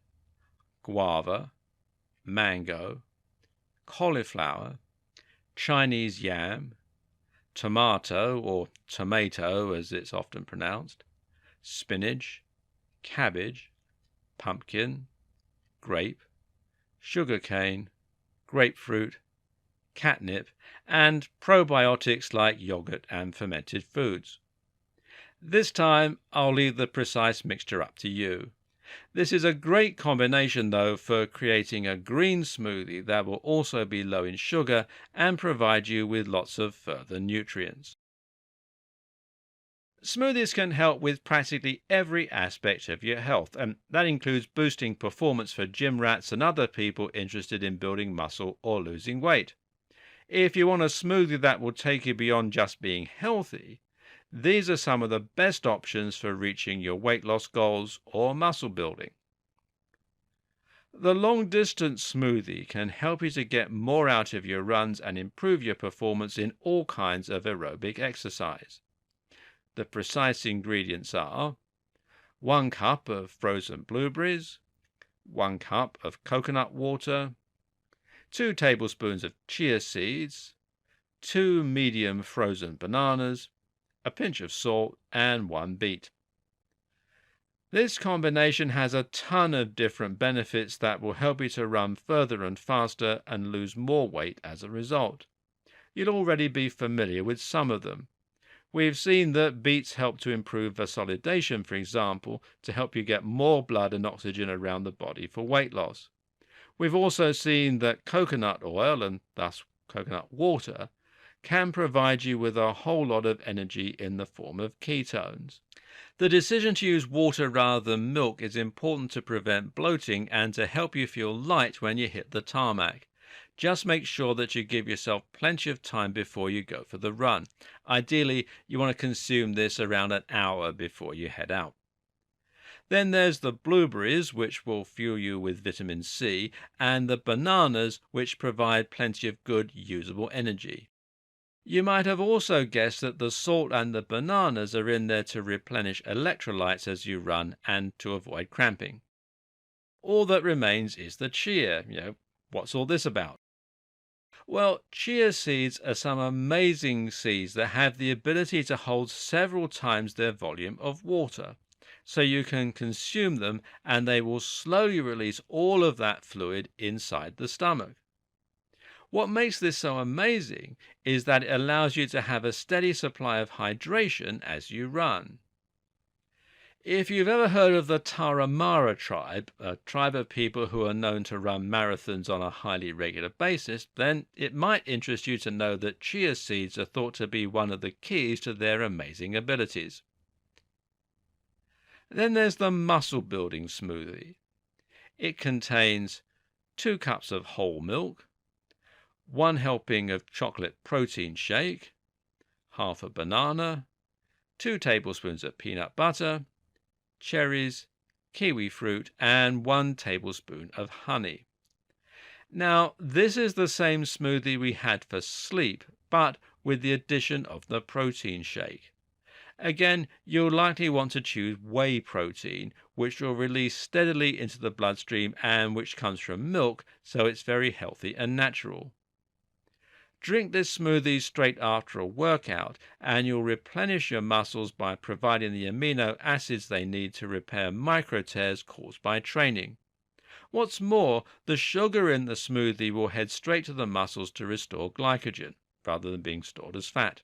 guava, mango, cauliflower, Chinese yam, tomato or tomato as it's often pronounced, spinach, cabbage, pumpkin, grape, sugarcane, grapefruit, catnip, and probiotics like yogurt and fermented foods. This time I'll leave the precise mixture up to you. This is a great combination, though, for creating a green smoothie that will also be low in sugar and provide you with lots of further nutrients. Smoothies can help with practically every aspect of your health, and that includes boosting performance for gym rats and other people interested in building muscle or losing weight. If you want a smoothie that will take you beyond just being healthy, these are some of the best options for reaching your weight loss goals or muscle building. The long-distance smoothie can help you to get more out of your runs and improve your performance in all kinds of aerobic exercise. The precise ingredients are 1 cup of frozen blueberries, 1 cup of coconut water, 2 tablespoons of chia seeds, 2 medium frozen bananas, a pinch of salt, and 1 beet. This combination has a ton of different benefits that will help you to run further and faster and lose more weight as a result. You'll already be familiar with some of them. We've seen that beets help to improve vasodilation, for example, to help you get more blood and oxygen around the body for weight loss. We've also seen that coconut oil, and thus coconut water, can provide you with a whole lot of energy in the form of ketones. The decision to use water rather than milk is important to prevent bloating and to help you feel light when you hit the tarmac. Just make sure that you give yourself plenty of time before you go for the run. Ideally, you want to consume this around an hour before you head out. Then there's the blueberries, which will fuel you with vitamin C, and the bananas, which provide plenty of good, usable energy. You might have also guessed that the salt and the bananas are in there to replenish electrolytes as you run and to avoid cramping. All that remains is the chia. What's all this about? Well, chia seeds are some amazing seeds that have the ability to hold several times their volume of water. So you can consume them and they will slowly release all of that fluid inside the stomach. What makes this so amazing is that it allows you to have a steady supply of hydration as you run. If you've ever heard of the Tarahumara tribe, a tribe of people who are known to run marathons on a highly regular basis, then it might interest you to know that chia seeds are thought to be one of the keys to their amazing abilities. Then there's the muscle building smoothie. It contains 2 cups of whole milk, 1 helping of chocolate protein shake, half a banana, 2 tablespoons of peanut butter, cherries, kiwi fruit, and 1 tablespoon of honey. Now, this is the same smoothie we had for sleep, but with the addition of the protein shake. Again, you'll likely want to choose whey protein, which will release steadily into the bloodstream and which comes from milk, so it's very healthy and natural. Drink this smoothie straight after a workout, and you'll replenish your muscles by providing the amino acids they need to repair micro tears caused by training. What's more, the sugar in the smoothie will head straight to the muscles to restore glycogen, rather than being stored as fat.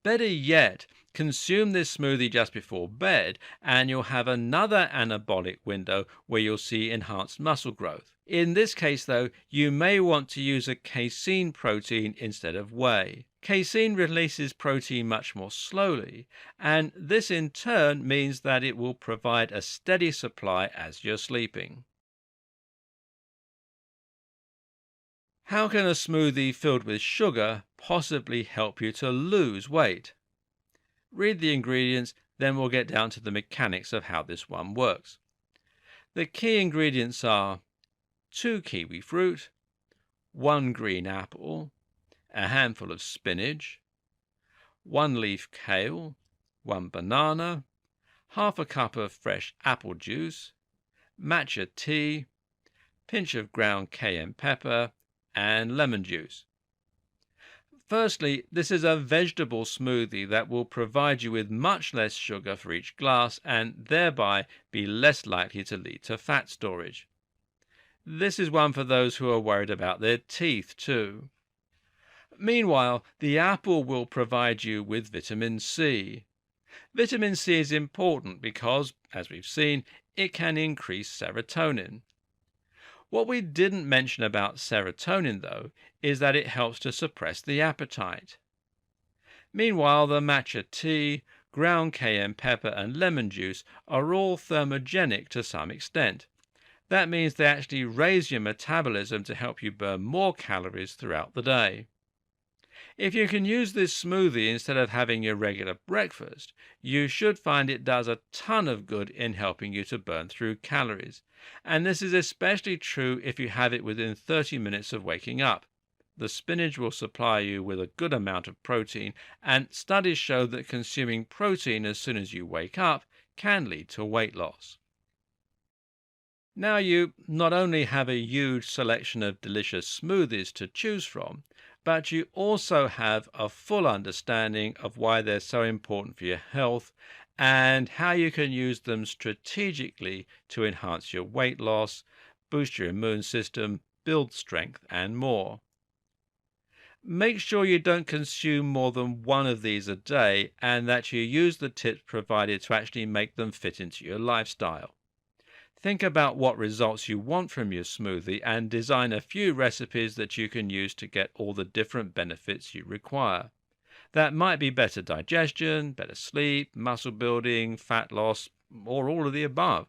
Better yet, consume this smoothie just before bed, and you'll have another anabolic window where you'll see enhanced muscle growth. In this case, though, you may want to use a casein protein instead of whey. Casein releases protein much more slowly, and this in turn means that it will provide a steady supply as you're sleeping. How can a smoothie filled with sugar possibly help you to lose weight? Read the ingredients, then we'll get down to the mechanics of how this one works. The key ingredients are 2 kiwi fruit, 1 green apple, a handful of spinach, 1 leaf kale, 1 banana, half a cup of fresh apple juice, matcha tea, pinch of ground cayenne pepper, and lemon juice. Firstly, this is a vegetable smoothie that will provide you with much less sugar for each glass and thereby be less likely to lead to fat storage. This is one for those who are worried about their teeth too. Meanwhile, the apple will provide you with vitamin C. Vitamin C is important because, as we've seen, it can increase serotonin. What we didn't mention about serotonin, though, is that it helps to suppress the appetite. Meanwhile, the matcha tea, ground cayenne pepper, and lemon juice are all thermogenic to some extent. That means they actually raise your metabolism to help you burn more calories throughout the day. If you can use this smoothie instead of having your regular breakfast, you should find it does a ton of good in helping you to burn through calories. And this is especially true if you have it within 30 minutes of waking up. The spinach will supply you with a good amount of protein, and studies show that consuming protein as soon as you wake up can lead to weight loss. Now you not only have a huge selection of delicious smoothies to choose from, but you also have a full understanding of why they're so important for your health and how you can use them strategically to enhance your weight loss, boost your immune system, build strength, and more. Make sure you don't consume more than one of these a day and that you use the tips provided to actually make them fit into your lifestyle. Think about what results you want from your smoothie and design a few recipes that you can use to get all the different benefits you require. That might be better digestion, better sleep, muscle building, fat loss, or all of the above.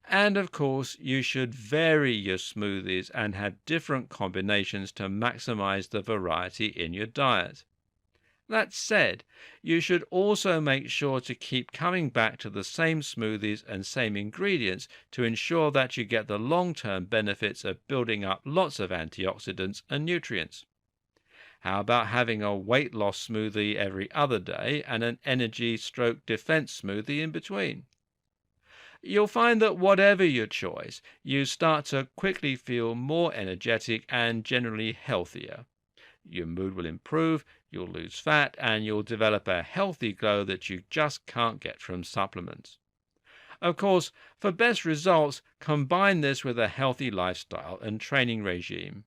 And of course, you should vary your smoothies and have different combinations to maximize the variety in your diet. That said, you should also make sure to keep coming back to the same smoothies and same ingredients to ensure that you get the long-term benefits of building up lots of antioxidants and nutrients. How about having a weight loss smoothie every other day and an energy stroke defense smoothie in between? You'll find that whatever your choice, you start to quickly feel more energetic and generally healthier. Your mood will improve, you'll lose fat, and you'll develop a healthy glow that you just can't get from supplements. Of course, for best results, combine this with a healthy lifestyle and training regime.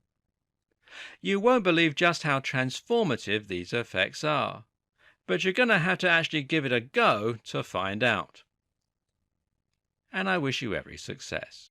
You won't believe just how transformative these effects are, but you're going to have to actually give it a go to find out. And I wish you every success.